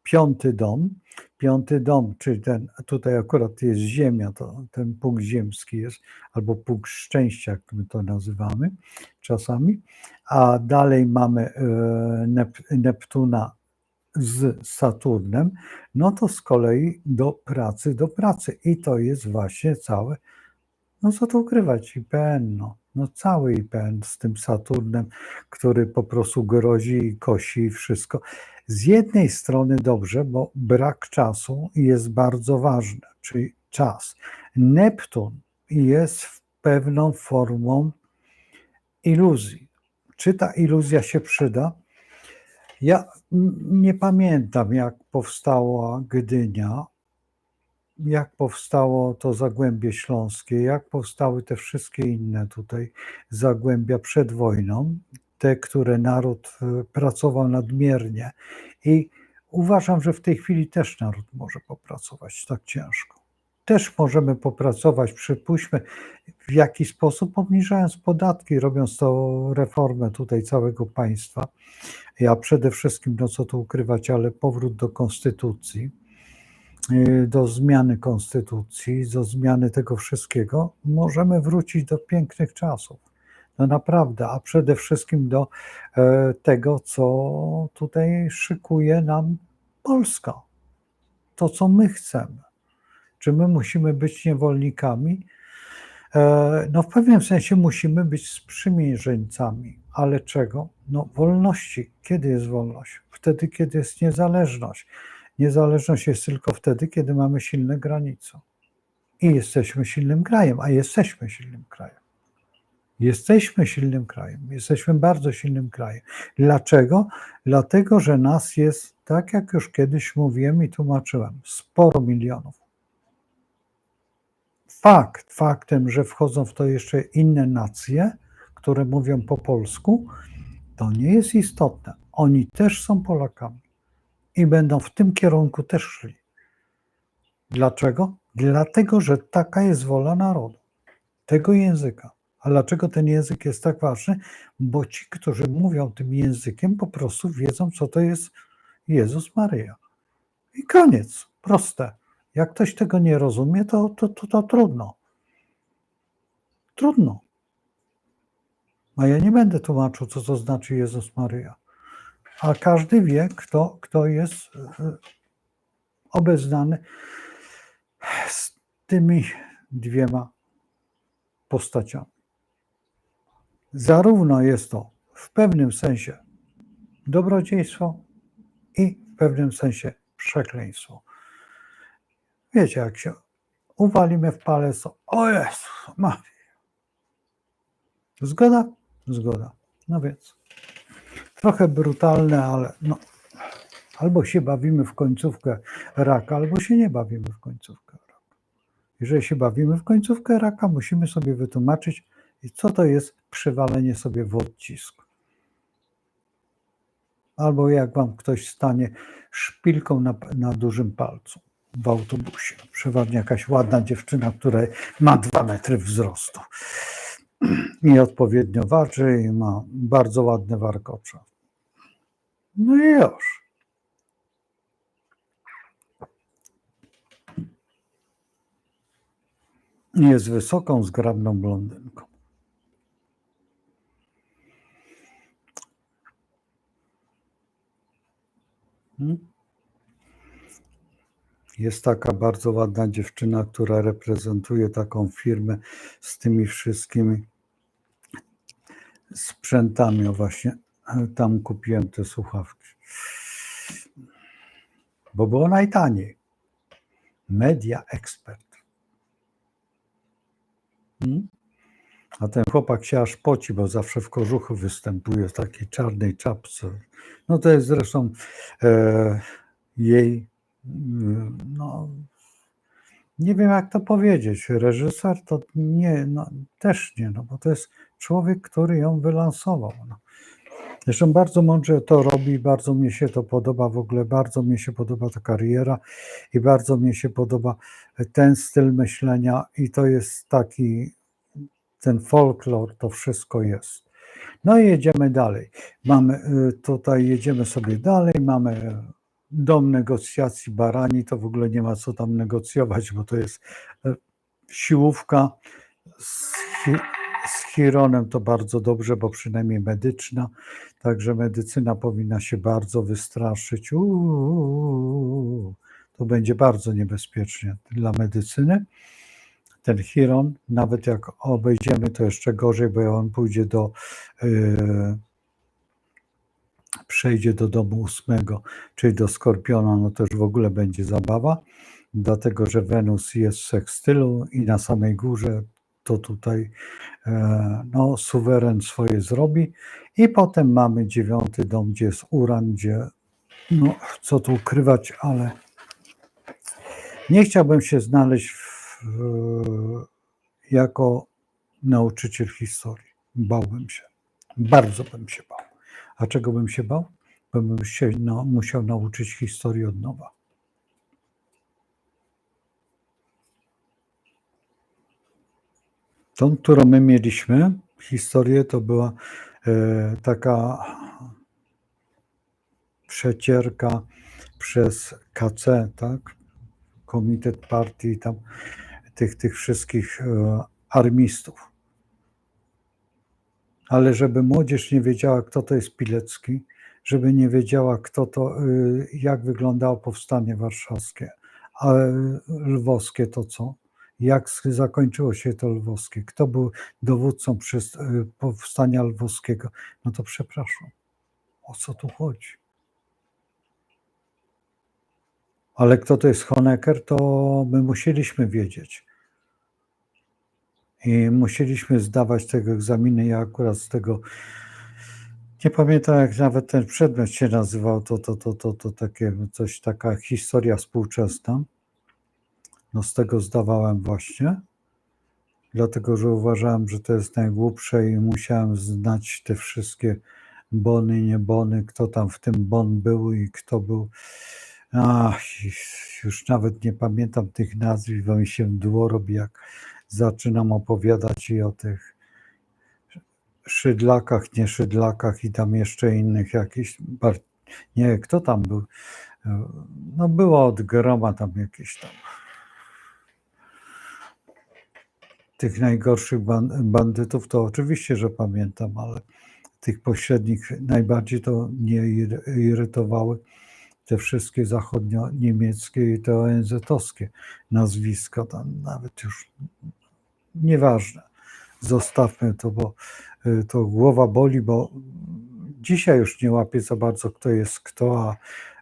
piąty dom. Piąty dom, czyli tutaj akurat jest Ziemia, to ten punkt ziemski jest, albo punkt szczęścia, jak my to nazywamy czasami. A dalej mamy Neptuna z Saturnem, no to z kolei do pracy. I to jest właśnie całe, no co tu ukrywać, IPN, no cały IPN z tym Saturnem, który po prostu grozi i kosi i wszystko. Z jednej strony dobrze, bo brak czasu jest bardzo ważny, czyli czas. Neptun jest pewną formą iluzji. Czy ta iluzja się przyda? Ja nie pamiętam, jak powstała Gdynia, jak powstało to Zagłębie Śląskie, jak powstały te wszystkie inne tutaj zagłębia przed wojną, te, które naród pracował nadmiernie. I uważam, że w tej chwili też naród może popracować tak ciężko. Też możemy popracować, przypuśćmy, w jaki sposób, obniżając podatki, robiąc to reformę tutaj całego państwa. Ja przede wszystkim, no co tu ukrywać, ale powrót do konstytucji, do zmiany konstytucji, do zmiany tego wszystkiego, możemy wrócić do pięknych czasów. No naprawdę, a przede wszystkim do tego, co tutaj szykuje nam Polska. To, co my chcemy. Czy my musimy być niewolnikami? No w pewnym sensie musimy być sprzymierzeńcami, ale czego? No wolności. Kiedy jest wolność? Wtedy, kiedy jest niezależność. Niezależność jest tylko wtedy, kiedy mamy silne granice. I jesteśmy silnym krajem, a jesteśmy silnym krajem. Jesteśmy silnym krajem, jesteśmy bardzo silnym krajem. Dlaczego? Dlatego, że nas jest, tak jak już kiedyś mówiłem i tłumaczyłem, sporo milionów. Faktem, że wchodzą w to jeszcze inne nacje, które mówią po polsku, to nie jest istotne. Oni też są Polakami i będą w tym kierunku też szli. Dlaczego? Dlatego, że taka jest wola narodu, tego języka. A dlaczego ten język jest tak ważny? Bo ci, którzy mówią tym językiem, po prostu wiedzą, co to jest Jezus Maryja. I koniec, proste. Jak ktoś tego nie rozumie, to trudno. Trudno. A ja nie będę tłumaczył, co to znaczy Jezus Maryja. A każdy wie, kto jest obeznany z tymi dwiema postaciami. Zarówno jest to w pewnym sensie dobrodziejstwo i w pewnym sensie przekleństwo. Wiecie, jak się uwalimy w palec, to o Jezu, Zgoda? Zgoda. No więc trochę brutalne, ale no, albo się bawimy w końcówkę raka, albo się nie bawimy w końcówkę raka. Jeżeli się bawimy w końcówkę raka, musimy sobie wytłumaczyć, co to jest przywalenie sobie w odcisk. Albo jak wam ktoś stanie szpilką na dużym palcu w autobusie. Przeważnie jakaś ładna dziewczyna, która ma 2 metry wzrostu. I odpowiednio waży i ma bardzo ładne warkocze. No i już. Jest wysoką, zgrabną blondynką. Jest taka bardzo ładna dziewczyna, która reprezentuje taką firmę z tymi wszystkimi sprzętami. O właśnie tam kupiłem te słuchawki, bo było najtaniej. Media Expert. A ten chłopak się aż poci, bo zawsze w kożuchu występuje w takiej czarnej czapce. No to jest zresztą jej, no nie wiem jak to powiedzieć, reżyser to nie, no też nie, no bo to jest człowiek, który ją wylansował. No. Zresztą bardzo mądrze to robi, bardzo mi się to podoba, w ogóle bardzo mi się podoba ta kariera i bardzo mi się podoba ten styl myślenia i to jest taki, ten folklor, to wszystko jest. No i jedziemy dalej. Mamy tutaj, jedziemy sobie dalej, mamy dom negocjacji Barani, to w ogóle nie ma co tam negocjować, bo to jest siłówka z Chironem, to bardzo dobrze, bo przynajmniej medyczna, także medycyna powinna się bardzo wystraszyć. To będzie bardzo niebezpiecznie dla medycyny. Ten Chiron, nawet jak obejdziemy, to jeszcze gorzej, bo on pójdzie przejdzie do domu 8, czyli do Skorpiona, no to już w ogóle będzie zabawa, dlatego że Wenus jest w sekstylu i na samej górze to tutaj no, suweren swoje zrobi. I potem mamy 9 dom, gdzie jest Uran, gdzie no, co tu ukrywać, ale nie chciałbym się znaleźć jako nauczyciel historii. Bałbym się. Bardzo bym się bał. A czego bym się bał? Bo bym się musiał nauczyć historii od nowa. Tą, którą my mieliśmy, historię, to była taka przecierka przez KC, tak? Komitet Partii, tam tych wszystkich armistów. Ale żeby młodzież nie wiedziała, kto to jest Pilecki, żeby nie wiedziała, kto to, jak wyglądało powstanie warszawskie, a lwowskie to co? Jak zakończyło się to lwowskie? Kto był dowódcą powstania lwowskiego? No to przepraszam, o co tu chodzi? Ale kto to jest Honecker, to my musieliśmy wiedzieć. I musieliśmy zdawać tego egzaminy. Ja akurat z tego nie pamiętam, jak nawet ten przedmiot się nazywał, to takie coś, taka historia współczesna. No z tego zdawałem właśnie, dlatego że uważałem, że to jest najgłupsze i musiałem znać te wszystkie bony, nie bony, kto tam w tym bon był i kto był. Już nawet nie pamiętam tych nazwisk, bo mi się mdło robi, jak zaczynam opowiadać i o tych Szydlakach, nie Szydlakach i tam jeszcze innych jakichś, nie, kto tam był? No było od groma tam jakieś tam tych najgorszych bandytów, to oczywiście, że pamiętam, ale tych pośrednich najbardziej to mnie irytowały te wszystkie zachodnio-niemieckie i te ONZ-owskie nazwiska, tam nawet już nieważne. Zostawmy to, bo to głowa boli, bo dzisiaj już nie łapię za bardzo, kto jest kto, a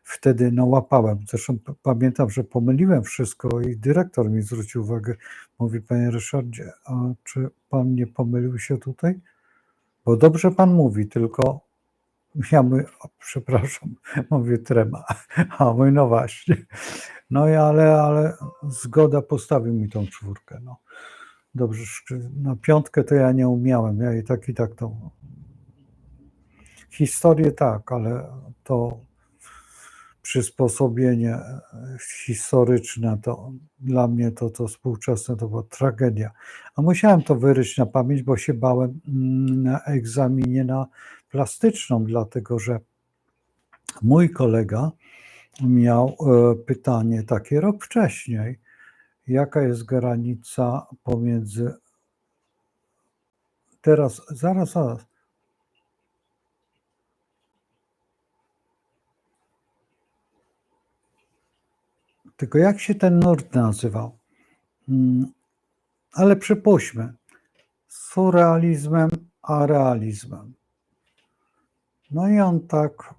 wtedy no łapałem. Zresztą pamiętam, że pomyliłem wszystko i dyrektor mi zwrócił uwagę. Mówi, panie Ryszardzie, a czy pan nie pomylił się tutaj? Bo dobrze pan mówi, tylko ja mówię, przepraszam, mówię trema. A mój, no właśnie. No i ale zgoda, postawił mi tą 4. No. Dobrze, na 5 to ja nie umiałem, ja i tak to. Historię tak, ale to przysposobienie historyczne, to dla mnie to współczesne to była tragedia. A musiałem to wyryć na pamięć, bo się bałem na egzaminie na plastyczną, dlatego że mój kolega miał pytanie takie rok wcześniej, jaka jest granica pomiędzy zaraz. Tylko jak się ten nurt nazywał? Ale przypuśćmy, surrealizmem a realizmem. No i on tak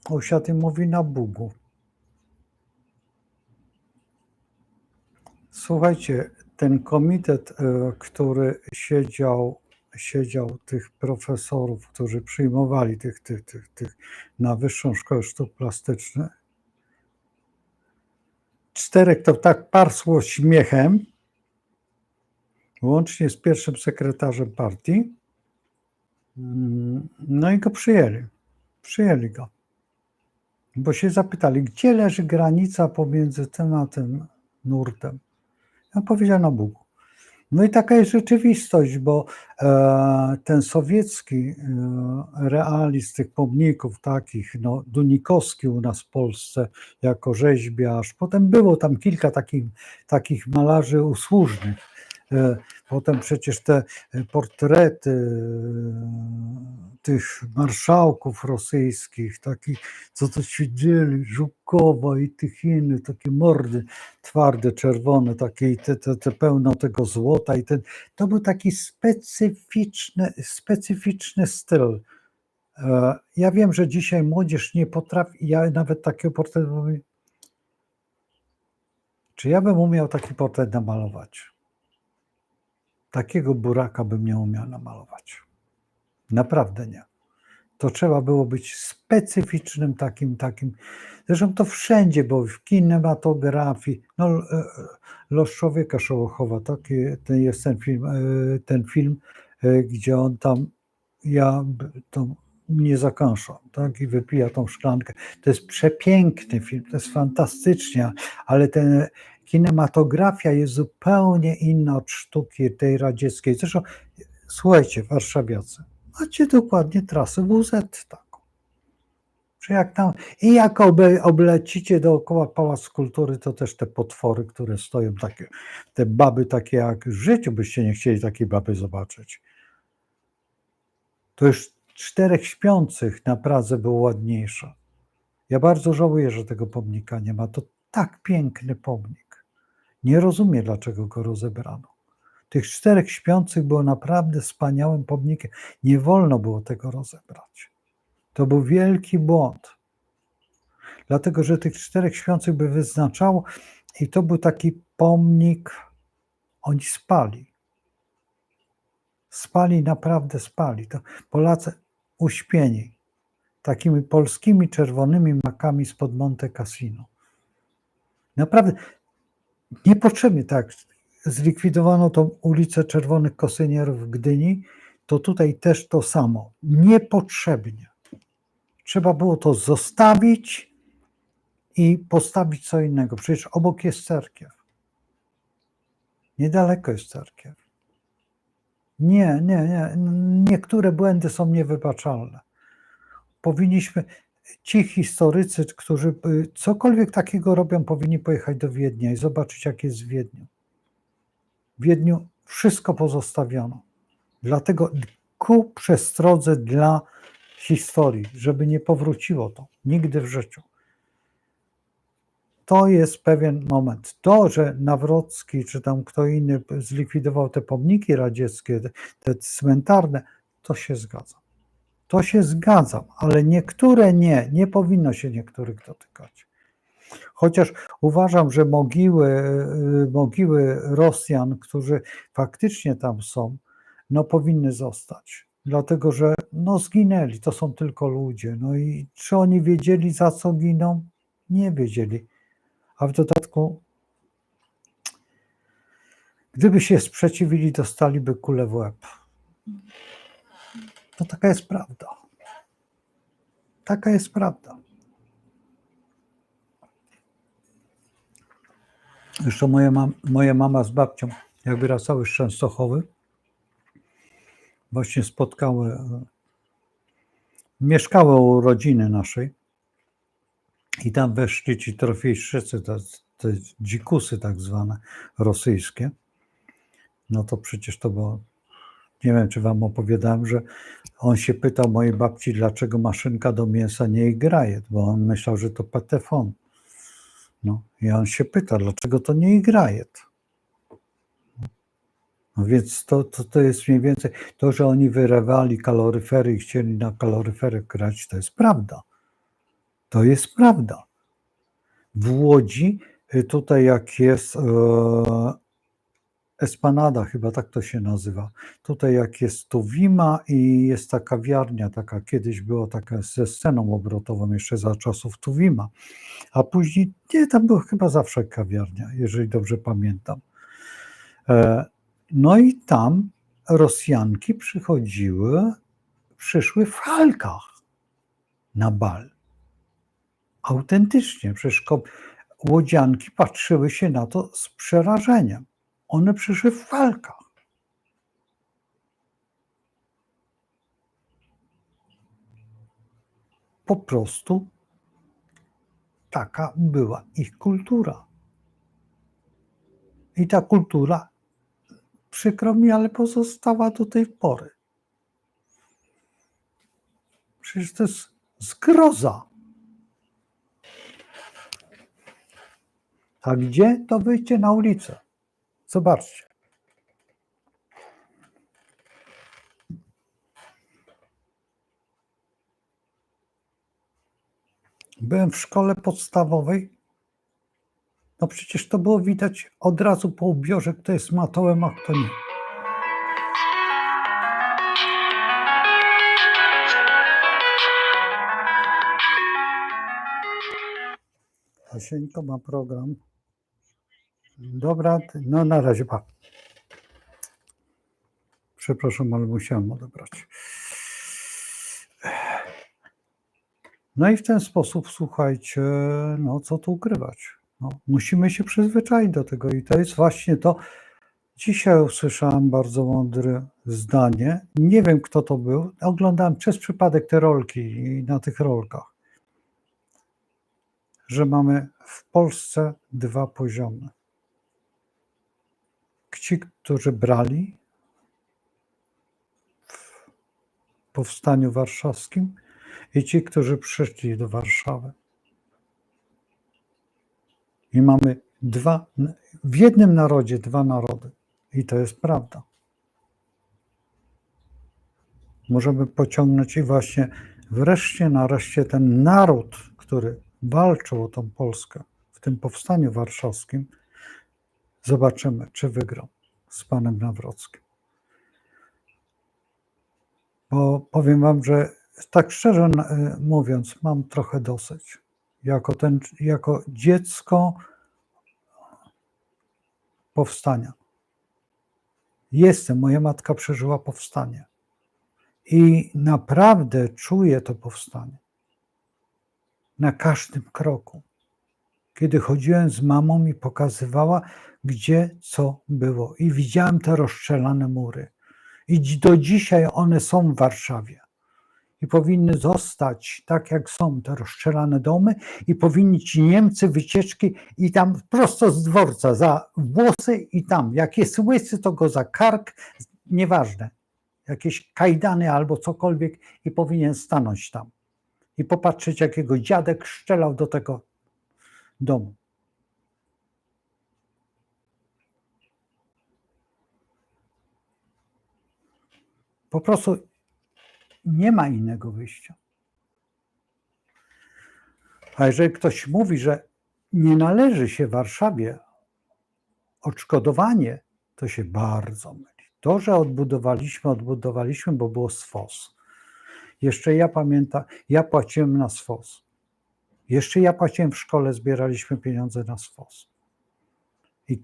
usiadł i mówi na Bugu. Słuchajcie, ten komitet, który siedział tych profesorów, którzy przyjmowali tych na Wyższą Szkołę Sztuk Plastycznych, 4 to tak parsło śmiechem, łącznie z pierwszym sekretarzem partii, no i go przyjęli. Przyjęli go. Bo się zapytali, gdzie leży granica pomiędzy tym a tym nurtem. Ja powiedział na Bugu. No i taka jest rzeczywistość, bo ten sowiecki realizm tych pomników takich, no Dunikowski u nas w Polsce jako rzeźbiarz, potem było tam kilka takich malarzy usłużnych. Potem przecież te portrety tych marszałków rosyjskich, takich, co to siedzieli, Żukowa i tych innych, takie mordy twarde, czerwone, takie i te pełno tego złota i to był taki specyficzny styl. Ja wiem, że dzisiaj młodzież nie potrafi, ja nawet takiego portretu mówię, czy ja bym umiał taki portret namalować? Takiego buraka bym nie umiał namalować. Naprawdę nie. To trzeba było być specyficznym takim. Zresztą to wszędzie, bo w kinematografii, no Los Człowieka Szołochowa, ten jest ten film, gdzie on tam, to mnie zakąsza, tak, i wypija tą szklankę. To jest przepiękny film, to jest fantastycznie, ale kinematografia jest zupełnie inna od sztuki tej radzieckiej. Zresztą, słuchajcie, warszawiacy, macie dokładnie trasę WZ taką. Czy jak tam, i jak oblecicie dookoła Pałac Kultury, to też te potwory, które stoją takie, te baby takie, jak w życiu byście nie chcieli takiej baby zobaczyć. To już 4 śpiących na Pradze było ładniejsze. Ja bardzo żałuję, że tego pomnika nie ma. To tak piękny pomnik. Nie rozumiem, dlaczego go rozebrano. Tych 4 śpiących było naprawdę wspaniałym pomnikiem. Nie wolno było tego rozebrać. To był wielki błąd. Dlatego, że tych 4 śpiących by wyznaczało i to był taki pomnik, oni spali. Spali, naprawdę spali. To Polacy uśpieni takimi polskimi czerwonymi makami spod Monte Cassino. Naprawdę niepotrzebnie tak. Zlikwidowano tą ulicę Czerwonych Kosynierów w Gdyni, to tutaj też to samo. Niepotrzebnie. Trzeba było to zostawić i postawić co innego. Przecież obok jest cerkiew. Niedaleko jest cerkiew. Nie. Niektóre błędy są niewybaczalne. Powinniśmy, ci historycy, którzy cokolwiek takiego robią, powinni pojechać do Wiednia i zobaczyć, jak jest w Wiedniu. W Wiedniu wszystko pozostawiono. Dlatego ku przestrodze dla historii, żeby nie powróciło to nigdy w życiu. To jest pewien moment. To, że Nawrocki czy tam kto inny zlikwidował te pomniki radzieckie, te cmentarne, to się zgadzam. To się zgadzam, ale niektóre nie powinno się niektórych dotykać. Chociaż uważam, że mogiły Rosjan, którzy faktycznie tam są, no powinny zostać. Dlatego, że no zginęli, to są tylko ludzie. No i czy oni wiedzieli, za co giną? Nie wiedzieli. A w dodatku, gdyby się sprzeciwili, dostaliby kulę w łeb. To taka jest prawda. Taka jest prawda. Zresztą moja mama z babcią, jak wracały z Częstochowy, właśnie mieszkały u rodziny naszej i tam weszli ci trofejszczycy, te dzikusy tak zwane, rosyjskie. No to przecież to było, nie wiem, czy wam opowiadałem, że on się pytał mojej babci, dlaczego maszynka do mięsa nie graje, bo on myślał, że to patefon. No i on się pyta, dlaczego to nie igrajet? No więc to jest mniej więcej to, że oni wyrywali kaloryfery i chcieli na kaloryfery grać, to jest prawda. To jest prawda. W Łodzi, tutaj jak jest Esplanada, chyba tak to się nazywa. Tutaj jak jest Tuwima i jest ta kawiarnia, taka kiedyś była taka ze sceną obrotową jeszcze za czasów Tuwima, a później, nie, tam była chyba zawsze kawiarnia, jeżeli dobrze pamiętam. No i tam Rosjanki przyszły w halkach na bal. Autentycznie, przecież łodzianki patrzyły się na to z przerażeniem. One przyszły w halkach. Po prostu taka była ich kultura. I ta kultura, przykro mi, ale pozostała do tej pory. Przecież to jest zgroza. A gdzie? To wyjdźcie na ulicę. Zobaczcie. Byłem w szkole podstawowej. No przecież to było widać od razu po ubiorze, kto jest matołem, a kto nie. Hasieńko ma program. Dobra, no na razie, pa. Przepraszam, ale musiałem odebrać. No i w ten sposób, słuchajcie, no co tu ukrywać? No, musimy się przyzwyczaić do tego i to jest właśnie to. Dzisiaj usłyszałem bardzo mądre zdanie. Nie wiem, kto to był. Oglądałem przez przypadek te rolki i na tych rolkach, że mamy w Polsce dwa poziomy. Ci, którzy brali w powstaniu warszawskim i ci, którzy przyszli do Warszawy. I mamy w jednym narodzie dwa narody. I to jest prawda. Możemy pociągnąć i właśnie nareszcie ten naród, który walczył o tą Polskę w tym powstaniu warszawskim, zobaczymy, czy wygrał z panem Nawrockim. Bo powiem wam, że tak szczerze mówiąc, mam trochę dosyć. Jako dziecko powstania. Moja matka przeżyła powstanie. I naprawdę czuję to powstanie. Na każdym kroku. Kiedy chodziłem z mamą, mi pokazywała, gdzie co było. I widziałem te rozstrzelane mury. I do dzisiaj one są w Warszawie. I powinny zostać tak, jak są te rozstrzelane domy, i powinni ci Niemcy wycieczki i tam prosto z dworca za włosy i tam, jak jest łysy, to go za kark, nieważne, jakieś kajdany albo cokolwiek, i powinien stanąć tam i popatrzeć, jakiego dziadek strzelał do tego domu. Po prostu nie ma innego wyjścia. A jeżeli ktoś mówi, że nie należy się Warszawie odszkodowanie, to się bardzo myli. To, że odbudowaliśmy, bo było SFOS. Jeszcze ja pamiętam, ja płaciłem na SFOS. Jeszcze ja płaciłem w szkole, zbieraliśmy pieniądze na SFOS. I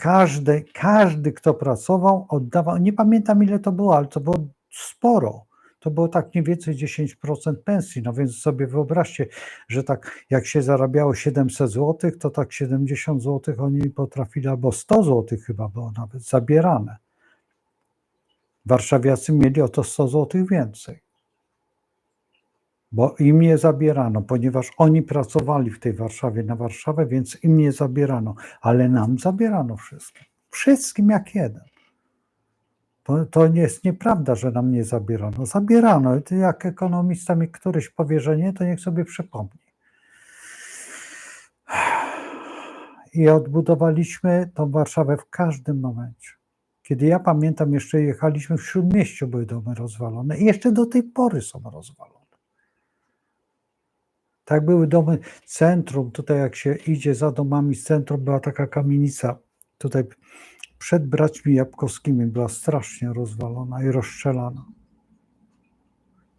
każdy, kto pracował, oddawał, nie pamiętam ile to było, ale to było sporo. To było tak mniej więcej 10% pensji, no więc sobie wyobraźcie, że tak jak się zarabiało 700 zł, to tak 70 zł oni potrafili, albo 100 zł chyba było nawet zabierane. Warszawiacy mieli o to 100 zł więcej, bo im nie zabierano, ponieważ oni pracowali w tej Warszawie na Warszawę, więc im nie zabierano, ale nam zabierano wszystkim. Wszystkim jak jeden. To jest nieprawda, że nam nie zabierano. Zabierano. Jak ekonomista mi któryś powie, że nie, to niech sobie przypomni. i odbudowaliśmy tą Warszawę w każdym momencie. Kiedy ja pamiętam, jeszcze jechaliśmy w Śródmieściu, były domy rozwalone i jeszcze do tej pory są rozwalone. Tak były domy centrum, tutaj jak się idzie za domami z centrum, była taka kamienica, tutaj przed braćmi Jabłkowskimi była strasznie rozwalona i rozstrzelana.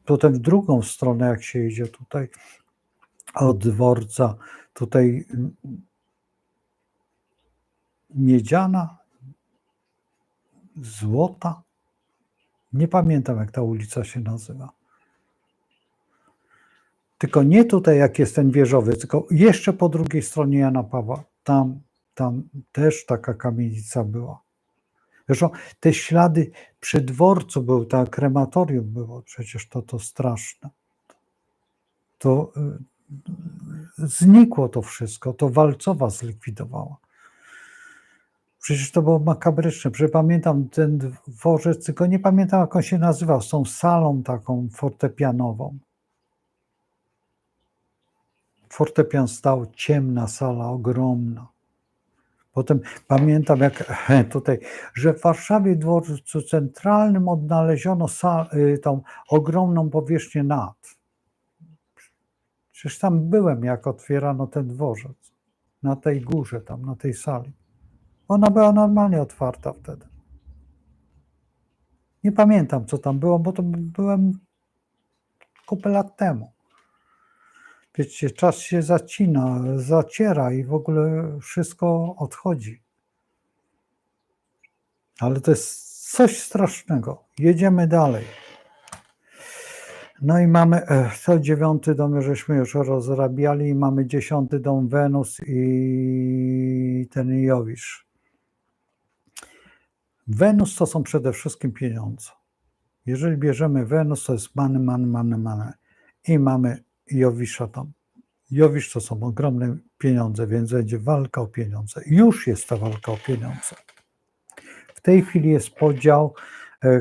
Potem w drugą stronę, jak się idzie tutaj od dworca, tutaj Miedziana, Złota, nie pamiętam jak ta ulica się nazywa. Tylko nie tutaj jak jest ten wieżowy, tylko jeszcze po drugiej stronie Jana Pawła, tam też taka kamienica była. Zresztą te ślady przy dworcu był, ta krematorium było, przecież to straszne. To znikło to wszystko, to Walcowa zlikwidowała. Przecież to było makabryczne. Przecież pamiętam ten dworzec, tylko nie pamiętam jak on się nazywał, z tą salą taką fortepianową. Fortepian stał, ciemna sala, ogromna. Potem pamiętam jak tutaj, że w Warszawie dworcu centralnym odnaleziono tą ogromną powierzchnię nad. Przecież tam byłem, jak otwierano ten dworzec. Na tej górze, tam na tej sali. Ona była normalnie otwarta wtedy. Nie pamiętam, co tam było, bo to byłem kupę lat temu. Wiecie, czas się zaciera i w ogóle wszystko odchodzi. Ale to jest coś strasznego. Jedziemy dalej. No i mamy, to 9 dom, żeśmy już rozrabiali i mamy 10 dom Wenus i ten Jowisz. Wenus to są przede wszystkim pieniądze. Jeżeli bierzemy Wenus, to jest money. I mamy Jowisza tam. Jowisz to są ogromne pieniądze, więc będzie walka o pieniądze. Już jest ta walka o pieniądze. W tej chwili jest podział,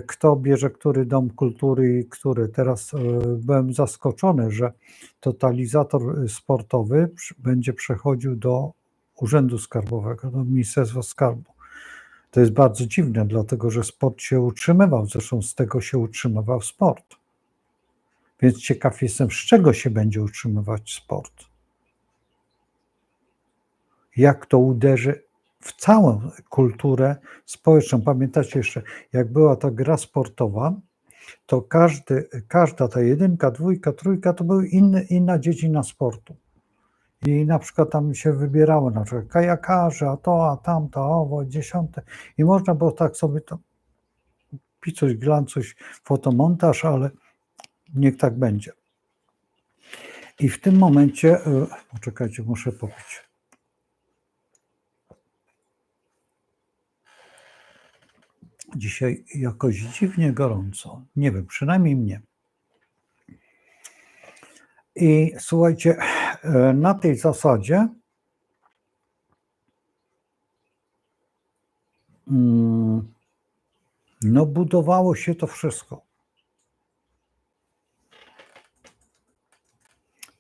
kto bierze który dom kultury i który. Teraz byłem zaskoczony, że totalizator sportowy będzie przechodził do Urzędu Skarbowego, do Ministerstwa Skarbu. To jest bardzo dziwne, dlatego że sport się utrzymywał, zresztą z tego się utrzymywał sport. Więc ciekaw jestem, z czego się będzie utrzymywać sport. Jak to uderzy w całą kulturę społeczną. Pamiętacie jeszcze, jak była ta gra sportowa, to każda ta 1, 2, 3 to była inna dziedzina sportu. I na przykład tam się wybierało na przykład kajakarze, a to, a tamto, owo, 10. I można było tak sobie to picuś, glancuś, fotomontaż, ale niech tak będzie. I w tym momencie, poczekajcie, muszę popić. Dzisiaj jakoś dziwnie gorąco. Nie wiem, przynajmniej mnie. I słuchajcie, na tej zasadzie no budowało się to wszystko.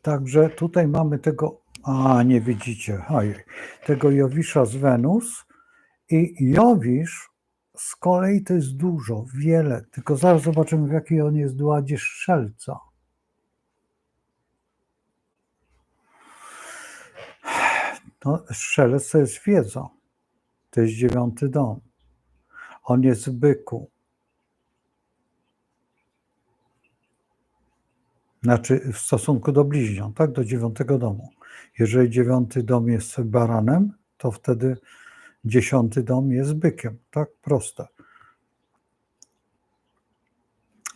Także tutaj mamy tego, nie widzicie, tego Jowisza z Wenus i Jowisz z kolei to jest dużo, wiele, tylko zaraz zobaczymy w jakiej on jest dładzie Strzelca. No, Strzelec to jest wiedza, to jest 9 dom, on jest w Byku. Znaczy w stosunku do bliźniąt, tak, do 9 domu. Jeżeli 9 dom jest baranem, to wtedy 10 dom jest bykiem, tak, proste.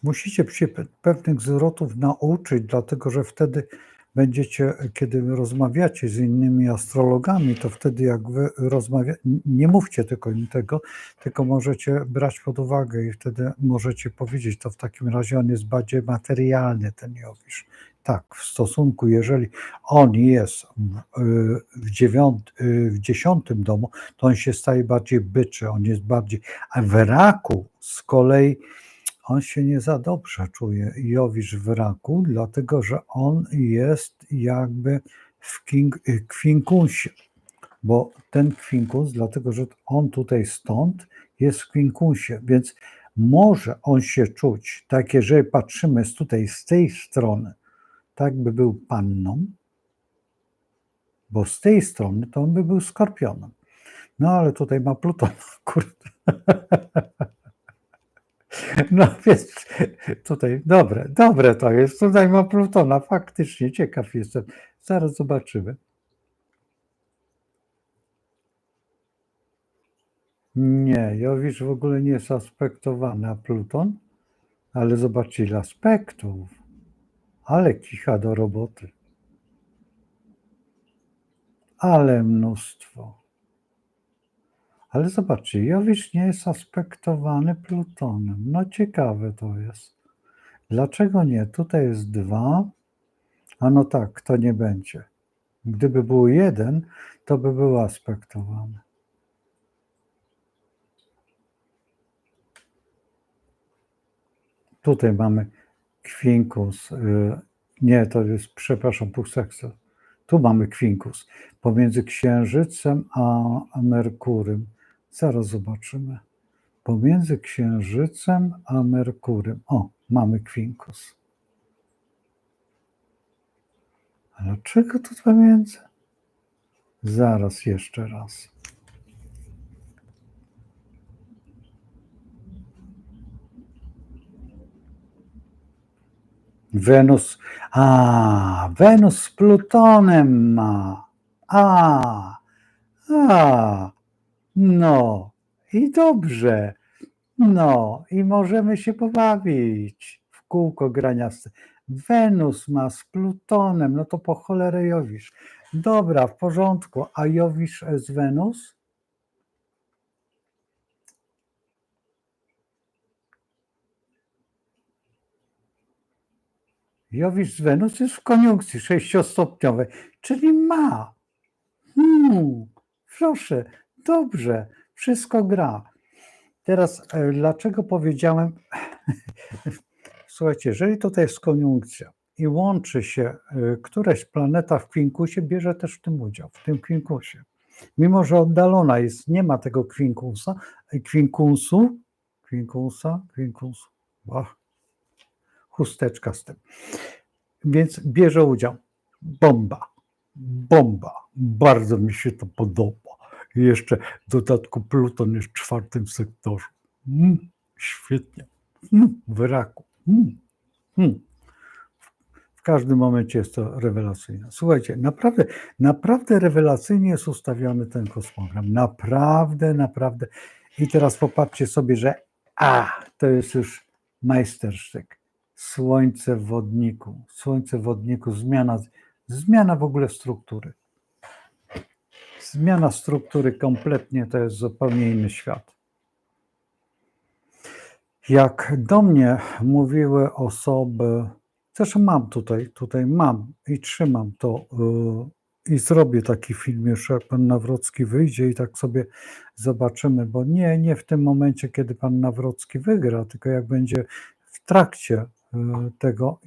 Musicie się pewnych zwrotów nauczyć, dlatego że wtedy będziecie, kiedy rozmawiacie z innymi astrologami, to wtedy jak wy rozmawiacie, nie mówcie tylko im tego, tylko możecie brać pod uwagę i wtedy możecie powiedzieć, to w takim razie on jest bardziej materialny, ten Jowisz. Tak, w stosunku, jeżeli on jest w 10 domu, to on się staje bardziej byczy, on jest bardziej, a w raku z kolei on się nie za dobrze czuje, Jowisz w raku, dlatego że on jest jakby w kwinkunsie. bo ten kwinkus, dlatego że on tutaj stąd jest w kwinkusie, więc może on się czuć, tak jeżeli patrzymy tutaj z tej strony, tak by był panną, bo z tej strony to on by był skorpionem. No ale tutaj ma Pluton, kurde. No więc tutaj, dobre to jest, tutaj ma Plutona, faktycznie, ciekaw jestem. Zaraz zobaczymy. Nie, Jowisz w ogóle nie jest aspektowany, a Pluton, ale zobaczcie ile aspektów. Ale kicha do roboty. Ale mnóstwo. Ale zobaczcie, Jowisz nie jest aspektowany Plutonem. No ciekawe to jest. Dlaczego nie? Tutaj jest 2, a no tak, to nie będzie. Gdyby był 1, to by był aspektowany. Tutaj mamy kwinkus. Nie, to jest, przepraszam, półseksa. Tu mamy kwinkus pomiędzy Księżycem a Merkurym. Zaraz zobaczymy. Pomiędzy Księżycem a Merkurym. O, mamy kwinkus. A dlaczego tu pomiędzy? Zaraz jeszcze raz. Wenus. Wenus z Plutonem ma. No i dobrze. No i możemy się pobawić w kółko graniaste. Wenus ma z Plutonem, no to po cholerę Jowisz. Dobra, w porządku. A Jowisz z Wenus? Jowisz z Wenus jest w koniunkcji 6-stopniowej, czyli ma. Proszę, dobrze, wszystko gra. Teraz dlaczego powiedziałem, słuchajcie, jeżeli tutaj jest koniunkcja i łączy się któraś planeta w kwinkusie, bierze też w tym udział, w tym kwinkusie. Mimo że oddalona jest, nie ma tego kwinkusu, chusteczka z tym. Więc bierze udział. Bomba. Bardzo mi się to podoba. I jeszcze w dodatku Pluton jest w 4. sektorze. Świetnie. W raku. W każdym momencie jest to rewelacyjne. Słuchajcie, naprawdę rewelacyjnie jest ustawiony ten kosmogram. Naprawdę. I teraz popatrzcie sobie, że to jest już majstersztyk. Słońce w wodniku, zmiana w ogóle struktury. Zmiana struktury kompletnie to jest zupełnie inny świat. Jak do mnie mówiły osoby, zresztą mam tutaj mam i trzymam to i zrobię taki film już, jak pan Nawrocki wyjdzie i tak sobie zobaczymy, bo nie w tym momencie, kiedy pan Nawrocki wygra, tylko jak będzie w trakcie tego,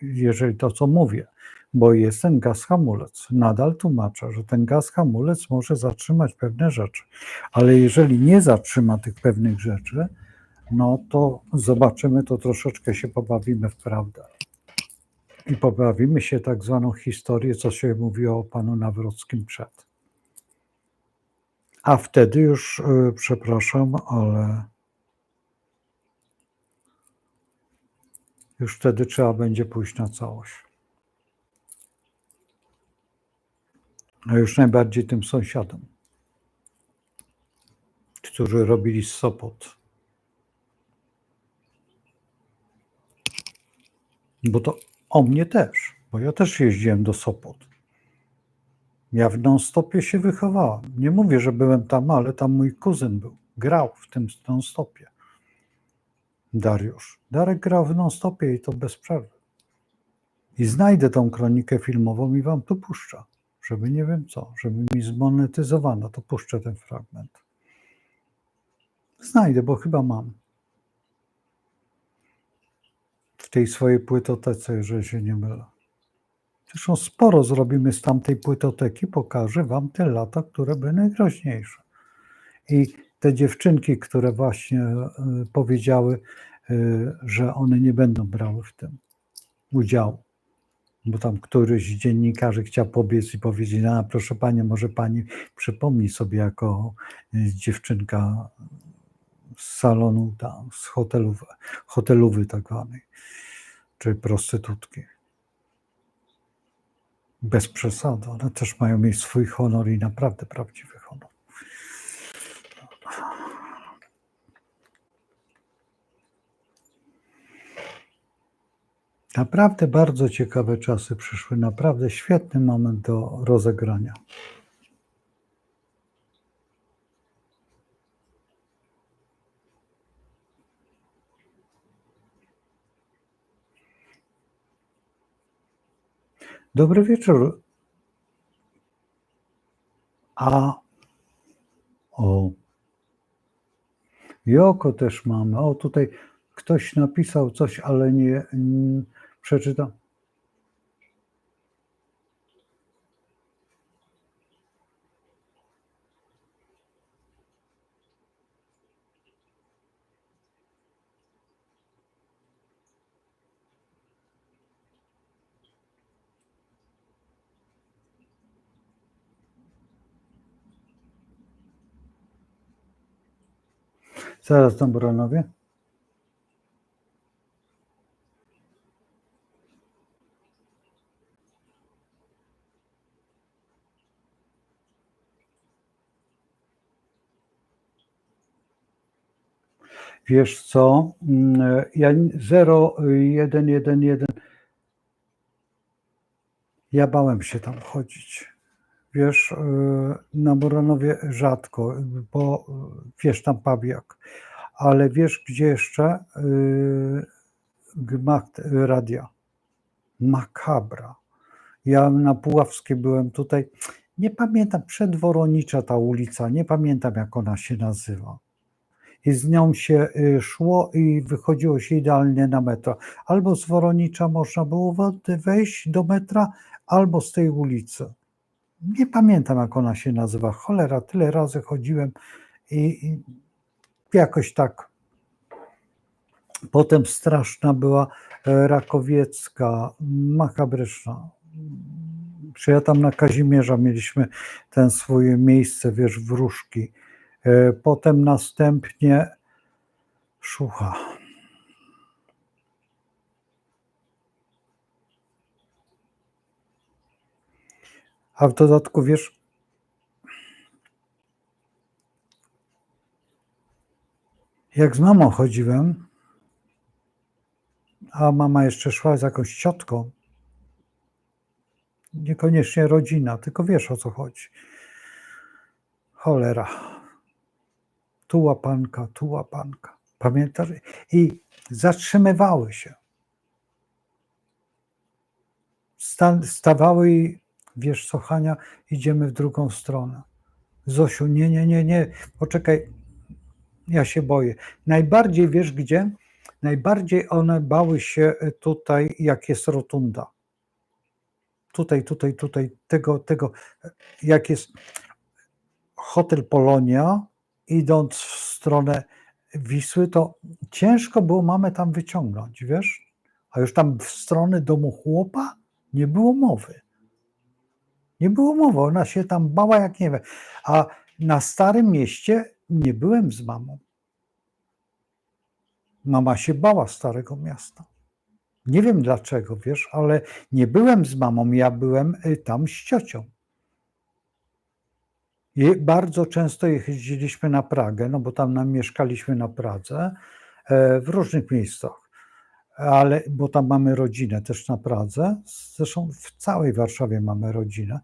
jeżeli to, co mówię, bo jest ten gaz hamulec. Nadal tłumaczę, że ten gaz hamulec może zatrzymać pewne rzeczy, ale jeżeli nie zatrzyma tych pewnych rzeczy, no to zobaczymy, to troszeczkę się pobawimy w prawdę. I pobawimy się tak zwaną historię, co się mówiło o panu Nawrockim przed. A wtedy już, przepraszam, ale już wtedy trzeba będzie pójść na całość. A już najbardziej tym sąsiadom, którzy robili Sopot. Bo to o mnie też, bo ja też jeździłem do Sopot. Ja w non-stopie się wychowałem. Nie mówię, że byłem tam, ale tam mój kuzyn był. Grał w tym non-stopie. Dariusz. Darek grał w non-stopie i to bez przerwy. I znajdę tą kronikę filmową i wam tu puszczę. Żeby nie wiem co, żeby mi zmonetyzowano, to puszczę ten fragment. Znajdę, bo chyba mam. W tej swojej płytotece, jeżeli się nie mylę. Zresztą sporo zrobimy z tamtej płytoteki, pokażę wam te lata, które były najgroźniejsze. I te dziewczynki, które właśnie powiedziały, że one nie będą brały w tym udziału, bo tam któryś z dziennikarzy chciał pobiec i powiedzieć, a proszę Pani, może Pani przypomni sobie jako dziewczynka z salonu, tam, z hotelowy tak zwanej, czy prostytutki. Bez przesady, one też mają mieć swój honor i naprawdę prawdziwy honor. Naprawdę bardzo ciekawe czasy przyszły, naprawdę świetny moment do rozegrania. Dobry wieczór. Joko też mamy. O, tutaj ktoś napisał coś, ale nie przeczytam. Zaraz tam Branowie. Wiesz co, ja 0111, ja bałem się tam chodzić. Wiesz, na Boranowie rzadko, bo wiesz, tam pawiak. Ale wiesz, gdzie jeszcze? Gmach radia. Makabra. Ja na Puławskiej byłem tutaj, nie pamiętam, przedworonicza ta ulica, nie pamiętam jak ona się nazywa. I z nią się szło i wychodziło się idealnie na metro. Albo z Woronicza można było wejść do metra, albo z tej ulicy. Nie pamiętam jak ona się nazywa. Cholera, tyle razy chodziłem i jakoś tak. Potem straszna była Rakowiecka, makabryczna. Czy ja tam na Kazimierza mieliśmy ten swoje miejsce, wiesz, wróżki. Potem następnie Szucha. A w dodatku, wiesz, jak z mamą chodziłem, a mama jeszcze szła z jakąś ciotką, niekoniecznie rodzina, tylko wiesz o co chodzi. Cholera. Tu łapanka, tu łapanka. Pamiętasz? I zatrzymywały się. Stawały i wiesz co, Hania, idziemy w drugą stronę. Zosiu, nie, poczekaj, ja się boję. Najbardziej, wiesz gdzie? Najbardziej one bały się tutaj, jak jest rotunda. Tutaj, tego, jak jest hotel Polonia, idąc w stronę Wisły, to ciężko było mamę tam wyciągnąć, wiesz? A już tam w stronę domu chłopa nie było mowy. Nie było mowy, ona się tam bała jak nie wiem. A na Starym Mieście nie byłem z mamą. Mama się bała Starego Miasta. Nie wiem dlaczego, wiesz, ale nie byłem z mamą, ja byłem tam z ciocią. I bardzo często jeździliśmy na Pragę, no bo tam mieszkaliśmy na Pradze, w różnych miejscach, ale bo tam mamy rodzinę też na Pradze, zresztą w całej Warszawie mamy rodzinę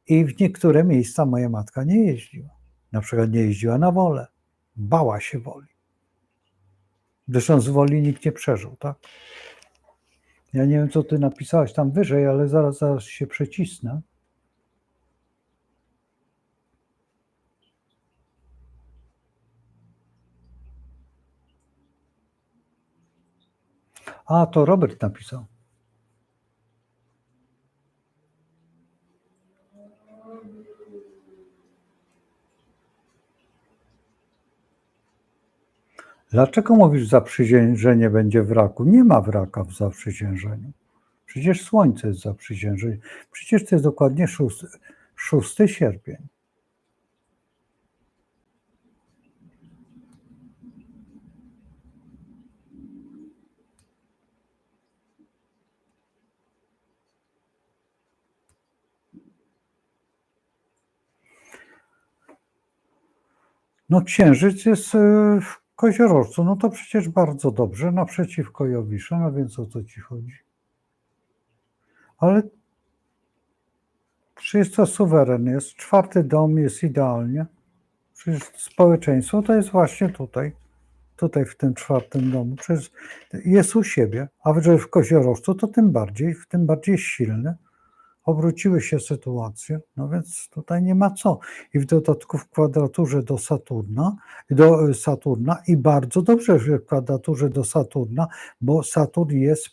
i w niektóre miejsca moja matka nie jeździła. Na przykład nie jeździła na Wolę, bała się Woli. Zresztą z Woli nikt nie przeżył, tak? Ja nie wiem, co ty napisałeś tam wyżej, ale zaraz się przecisnę. A, to Robert napisał. Dlaczego mówisz, zaprzysiężenie będzie w raku? Nie ma wraka w zaprzysiężeniu. Przecież słońce jest zaprzysiężeniem. Przecież to jest dokładnie 6 sierpień. No księżyc jest w Koziorożcu, no to przecież bardzo dobrze, naprzeciwko Jowisza, no więc o co ci chodzi? Ale przecież to suweren jest, 4. dom jest idealnie. Przecież społeczeństwo to jest właśnie tutaj w tym 4. domu, przecież jest u siebie, a że w Koziorożcu to tym bardziej silny. Obróciły się sytuacje, no więc tutaj nie ma co. I w dodatku w kwadraturze do Saturna i bardzo dobrze, że w kwadraturze do Saturna, bo Saturn jest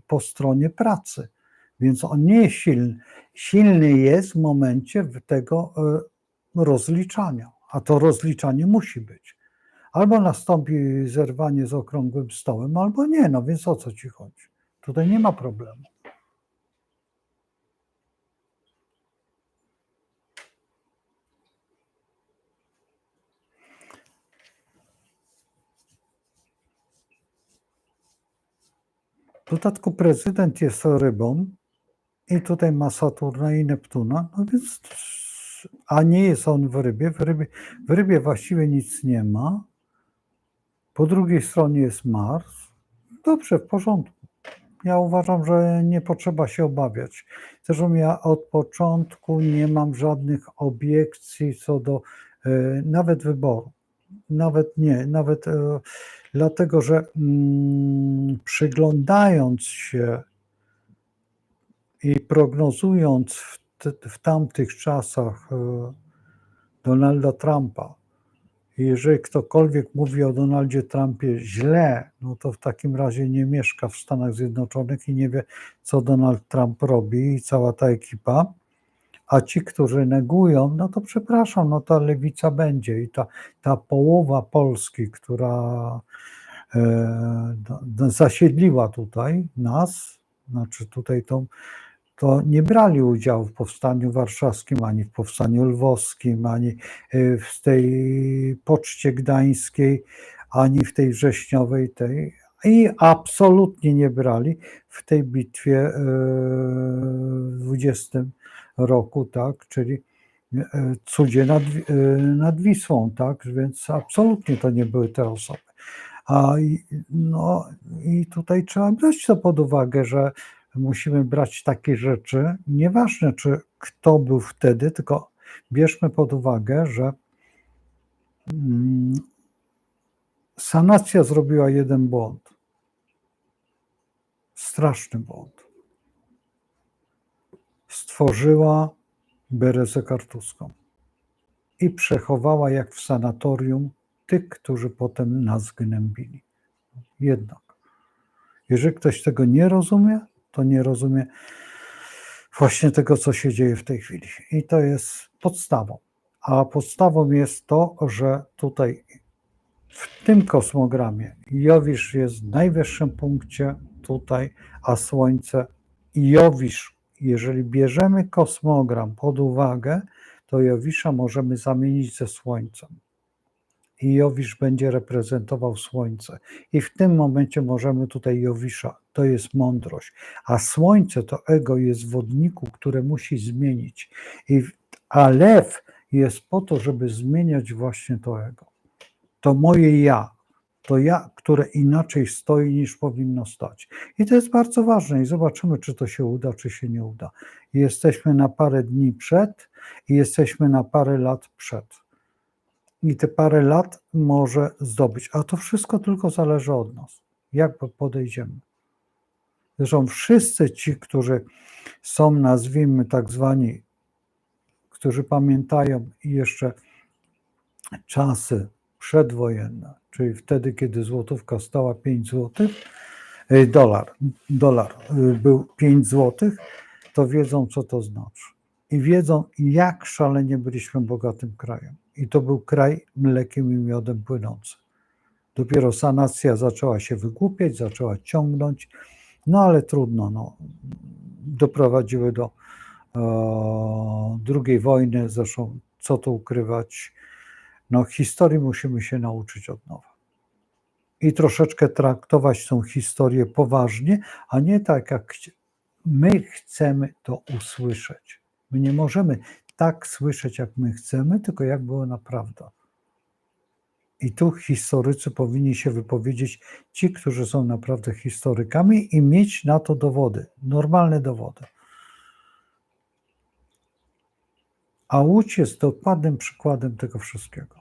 po stronie pracy, więc on nie jest silny. Silny jest w momencie tego rozliczania, a to rozliczanie musi być. Albo nastąpi zerwanie z okrągłym stołem, albo nie, no więc o co ci chodzi? Tutaj nie ma problemu. W dodatku prezydent jest rybą i tutaj ma Saturna i Neptuna, no więc, a nie jest on w rybie. W rybie właściwie nic nie ma. Po drugiej stronie jest Mars. Dobrze, w porządku. Ja uważam, że nie potrzeba się obawiać. Zresztą ja od początku nie mam żadnych obiekcji co do nawet wyboru. Nawet nie, dlatego, że przyglądając się i prognozując w tamtych czasach Donalda Trumpa, jeżeli ktokolwiek mówi o Donaldzie Trumpie źle, no to w takim razie nie mieszka w Stanach Zjednoczonych i nie wie, co Donald Trump robi i cała ta ekipa. A ci, którzy negują, no to przepraszam, no ta lewica będzie i ta połowa Polski, która zasiedliła tutaj nas, znaczy tutaj to nie brali udziału w powstaniu warszawskim, ani w powstaniu lwowskim, ani w tej Poczcie Gdańskiej, ani w tej wrześniowej i absolutnie nie brali w tej bitwie w 20 roku, tak, czyli cudzie nad Wisłą, tak, więc absolutnie to nie były te osoby. No i tutaj trzeba brać to pod uwagę, że musimy brać takie rzeczy, nieważne czy kto był wtedy, tylko bierzmy pod uwagę, że sanacja zrobiła jeden błąd. Straszny błąd. Stworzyła Berezę Kartuską i przechowała jak w sanatorium tych, którzy potem nas gnębili. Jednak, jeżeli ktoś tego nie rozumie, to nie rozumie właśnie tego, co się dzieje w tej chwili. I to jest podstawą. A podstawą jest to, że tutaj w tym kosmogramie Jowisz jest w najwyższym punkcie tutaj, a Słońce i Jowisz, jeżeli bierzemy kosmogram pod uwagę, to Jowisza możemy zamienić ze Słońcem. I Jowisz będzie reprezentował Słońce. I w tym momencie możemy tutaj Jowisza, to jest mądrość. A Słońce to ego jest w wodniku, które musi zmienić. A lew jest po to, żeby zmieniać właśnie to ego. To moje ja. To ja, które inaczej stoi niż powinno stać. I to jest bardzo ważne i zobaczymy, czy to się uda, czy się nie uda. Jesteśmy na parę dni przed i jesteśmy na parę lat przed. I te parę lat może zdobyć. A to wszystko tylko zależy od nas. Jak podejdziemy. Zresztą wszyscy ci, którzy są, nazwijmy tak zwani, którzy pamiętają jeszcze czasy przedwojenne, czyli wtedy, kiedy złotówka stała 5 zł, dolar był 5 zł, to wiedzą, co to znaczy. I wiedzą, jak szalenie byliśmy bogatym krajem. I to był kraj mlekiem i miodem płynący. Dopiero sanacja zaczęła się wygłupiać, zaczęła ciągnąć, no ale trudno, no. Doprowadziły do II wojny, zresztą co tu ukrywać, no historii musimy się nauczyć od nowa. I troszeczkę traktować tą historię poważnie, a nie tak jak my chcemy to usłyszeć. My nie możemy tak słyszeć, jak my chcemy, tylko jak było naprawdę. I tu historycy powinni się wypowiedzieć, ci, którzy są naprawdę historykami i mieć na to dowody, normalne dowody. A Łódź jest dokładnym przykładem tego wszystkiego.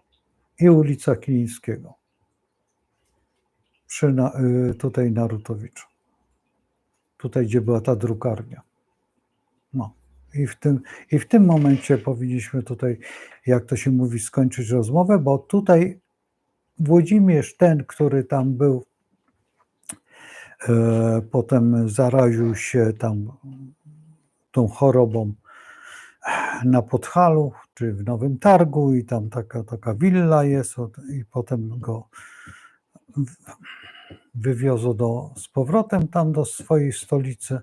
I ulica Kilińskiego, tutaj na Rutowiczu, tutaj gdzie była ta drukarnia. No. I w tym momencie powinniśmy tutaj, jak to się mówi, skończyć rozmowę, bo tutaj Włodzimierz, ten, który tam był, potem zaraził się tam tą chorobą na Podhalu, czy w Nowym Targu i tam taka willa jest i potem go wywiozło z powrotem tam do swojej stolicy.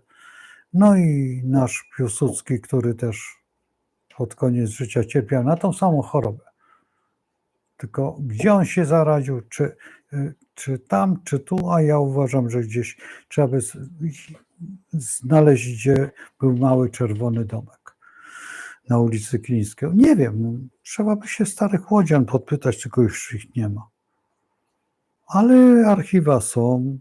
No i nasz Piłsudski, który też pod koniec życia cierpiał na tą samą chorobę. Tylko gdzie on się zaraził, czy tam, czy tu, a ja uważam, że gdzieś trzeba by znaleźć, gdzie był mały czerwony domek na ulicy Kilińskiego. Nie wiem, trzeba by się starych łodzian podpytać, tylko już ich nie ma. Ale archiwa są.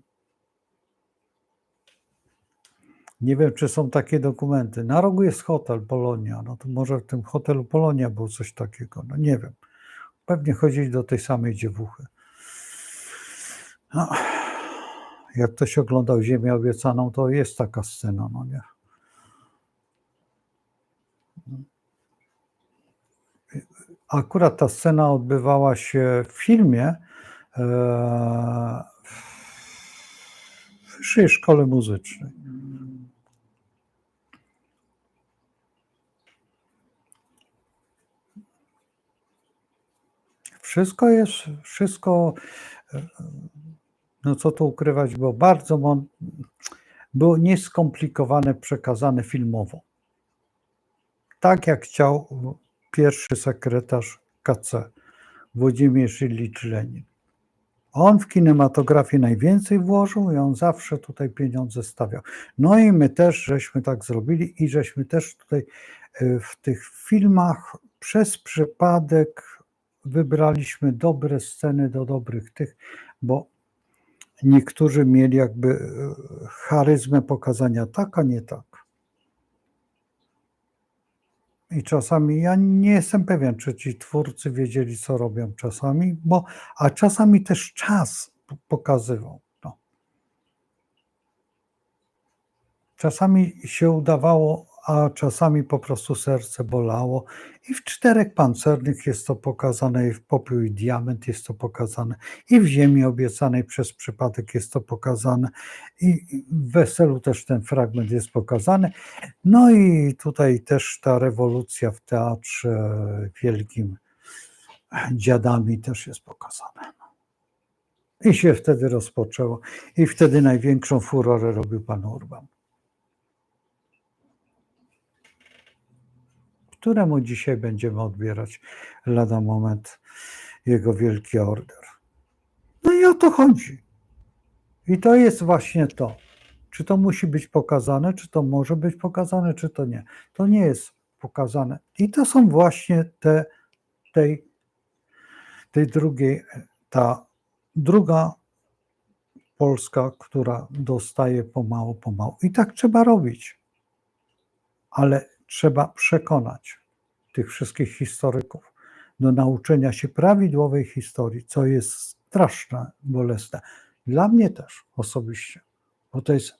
Nie wiem, czy są takie dokumenty. Na rogu jest hotel Polonia, no to może w tym hotelu Polonia było coś takiego, no nie wiem. Pewnie chodzili do tej samej dziewuchy. No, jak ktoś oglądał Ziemię Obiecaną, to jest taka scena, no nie? Akurat ta scena odbywała się w filmie w Wyższej Szkole Muzycznej. Wszystko, no co tu ukrywać, było nieskomplikowane, przekazane filmowo. Tak jak chciał pierwszy sekretarz KC, Włodzimierz Ilicz Lenin. On w kinematografię najwięcej włożył i on zawsze tutaj pieniądze stawiał. No i my też żeśmy tak zrobili i żeśmy też tutaj w tych filmach przez przypadek wybraliśmy dobre sceny do dobrych tych, bo niektórzy mieli jakby charyzmę pokazania tak, a nie tak. I czasami ja nie jestem pewien, czy ci twórcy wiedzieli, co robią czasami, a czasami też czas pokazywał. No. Czasami się udawało, a czasami po prostu serce bolało. I w Czterech Pancernych jest to pokazane, i w Popiół i Diament jest to pokazane, i w Ziemi Obiecanej przez przypadek jest to pokazane, i w Weselu też ten fragment jest pokazany. No i tutaj też ta rewolucja w teatrze wielkim Dziadami też jest pokazana. I się wtedy rozpoczęło. I wtedy największą furorę robił pan Urban, któremu dzisiaj będziemy odbierać lada moment jego wielki order. No i o to chodzi. I to jest właśnie to. Czy to musi być pokazane, czy to może być pokazane, czy to nie. To nie jest pokazane. I to są właśnie ta druga Polska, która dostaje pomału. I tak trzeba robić. Ale trzeba przekonać tych wszystkich historyków do nauczenia się prawidłowej historii, co jest straszne, bolesne. Dla mnie też osobiście, bo to jest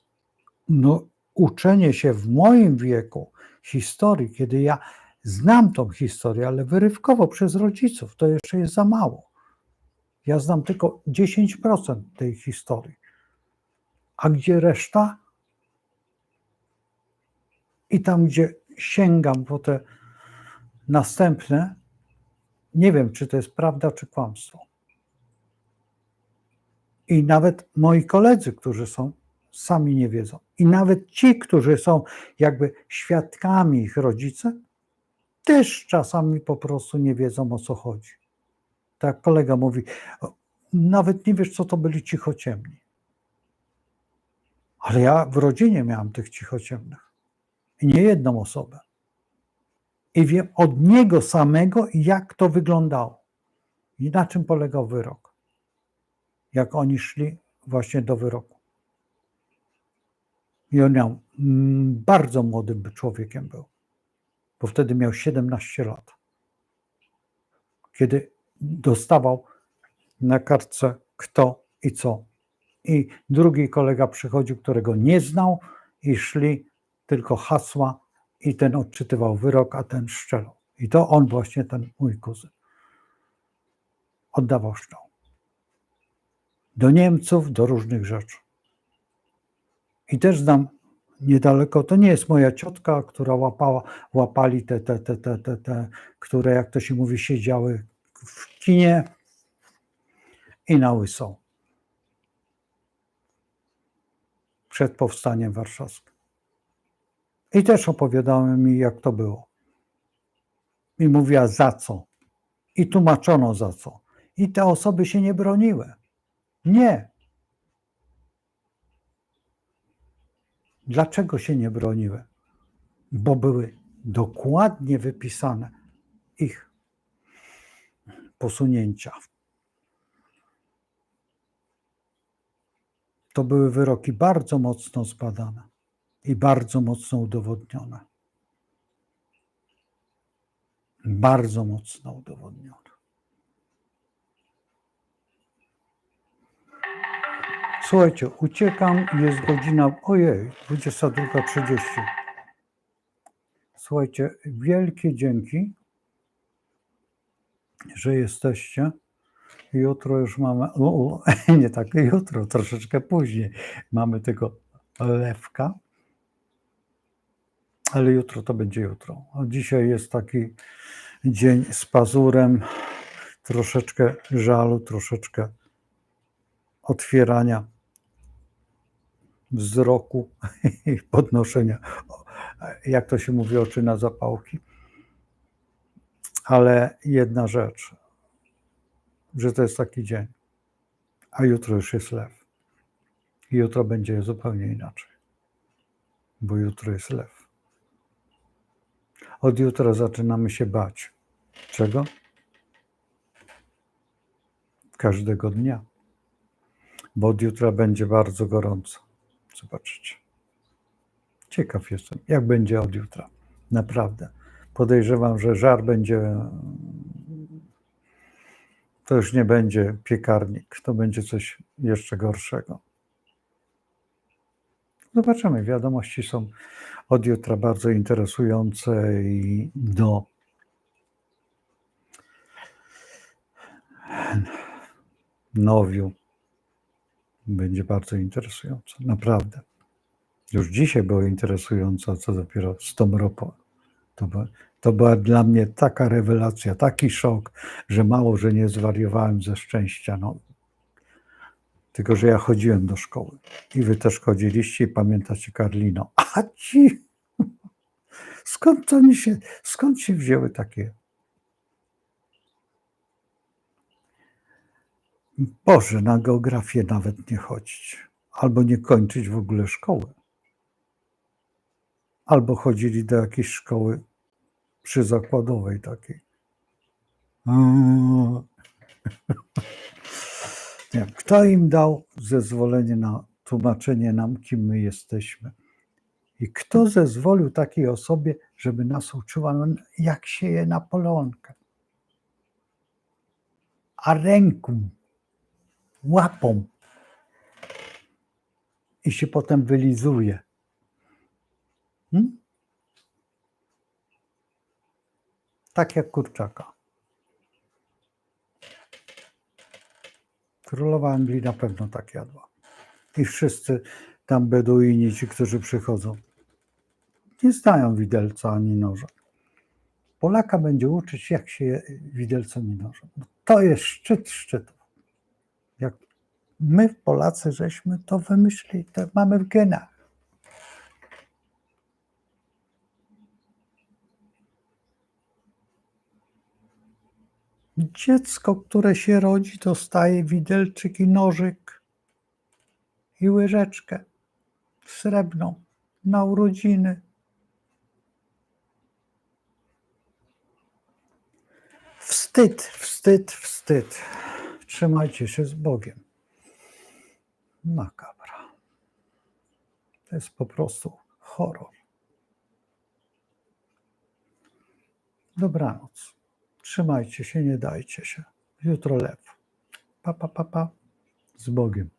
uczenie się w moim wieku historii, kiedy ja znam tą historię, ale wyrywkowo przez rodziców, to jeszcze jest za mało. Ja znam tylko 10% tej historii. A gdzie reszta? I tam, gdzie sięgam po te następne, nie wiem, czy to jest prawda, czy kłamstwo. I nawet moi koledzy, którzy są, sami nie wiedzą. I nawet ci, którzy są jakby świadkami ich rodzice, też czasami po prostu nie wiedzą, o co chodzi. Tak kolega mówi, nawet nie wiesz, co to byli cichociemni. Ale ja w rodzinie miałem tych cichociemnych. I nie jedną osobę. I wiem od niego samego, jak to wyglądało. I na czym polegał wyrok. Jak oni szli właśnie do wyroku. I on miał, bardzo młodym człowiekiem był, bo wtedy miał 17 lat. Kiedy dostawał na kartce kto i co. I drugi kolega przychodził, którego nie znał i szli tylko hasła i ten odczytywał wyrok, a ten strzelał. I to on właśnie, ten mój kuzyn, oddawał strzał. Do Niemców, do różnych rzeczy. I też znam niedaleko, to nie jest moja ciotka, która łapali te, które, jak to się mówi, siedziały w kinie i na łyso. Przed powstaniem warszawskim. I też opowiadałem mi, jak to było. I mówiła, za co. I tłumaczono, za co. I te osoby się nie broniły. Nie. Dlaczego się nie broniły? Bo były dokładnie wypisane ich posunięcia. To były wyroki bardzo mocno zbadane i bardzo mocno udowodnione. Bardzo mocno udowodnione. Słuchajcie, uciekam, jest godzina, ojej, 22:30. Słuchajcie, wielkie dzięki, że jesteście. Jutro już mamy, nie tak jutro, troszeczkę później mamy tego lewka, ale jutro to będzie jutro. A dzisiaj jest taki dzień z pazurem, troszeczkę żalu, troszeczkę otwierania wzroku i podnoszenia, jak to się mówi, oczy na zapałki. Ale jedna rzecz, że to jest taki dzień, a jutro już jest lew. I jutro będzie zupełnie inaczej, bo jutro jest lew. Od jutra zaczynamy się bać. Czego? Każdego dnia. Bo od jutra będzie bardzo gorąco. Zobaczycie. Ciekaw jestem, jak będzie od jutra. Naprawdę. Podejrzewam, że żar będzie, to już nie będzie piekarnik, to będzie coś jeszcze gorszego. Zobaczymy. Wiadomości są od jutra bardzo interesujące i do Nowiu będzie bardzo interesujące. Naprawdę. Już dzisiaj było interesujące, co dopiero z tą ropą. To była dla mnie taka rewelacja, taki szok, że mało, że nie zwariowałem ze szczęścia. No. Tylko, że ja chodziłem do szkoły i wy też chodziliście i pamiętacie Karlino. A ci, skąd się wzięły takie? Boże, na geografię nawet nie chodzić, albo nie kończyć w ogóle szkoły. Albo chodzili do jakiejś szkoły przyzakładowej takiej. Kto im dał zezwolenie na tłumaczenie nam, kim my jesteśmy? I kto zezwolił takiej osobie, żeby nas uczyła, jak się je Napoleonkę? A ręką, łapą i się potem wylizuje. Tak jak kurczaka. Królowa Anglii na pewno tak jadła. I wszyscy tam Beduini, ci, którzy przychodzą, nie znają widelca ani noża. Polaka będzie uczyć, jak się je widelcem i nożem. To jest szczyt szczytów. Jak My, Polacy, żeśmy to wymyślili, to mamy w genach. Dziecko, które się rodzi, dostaje widelczyk i nożyk i łyżeczkę srebrną na urodziny. Wstyd, wstyd, wstyd. Trzymajcie się z Bogiem. Makabra. To jest po prostu horror. Dobranoc. Trzymajcie się, nie dajcie się. Jutro lew. Pa, pa, pa, pa. Z Bogiem.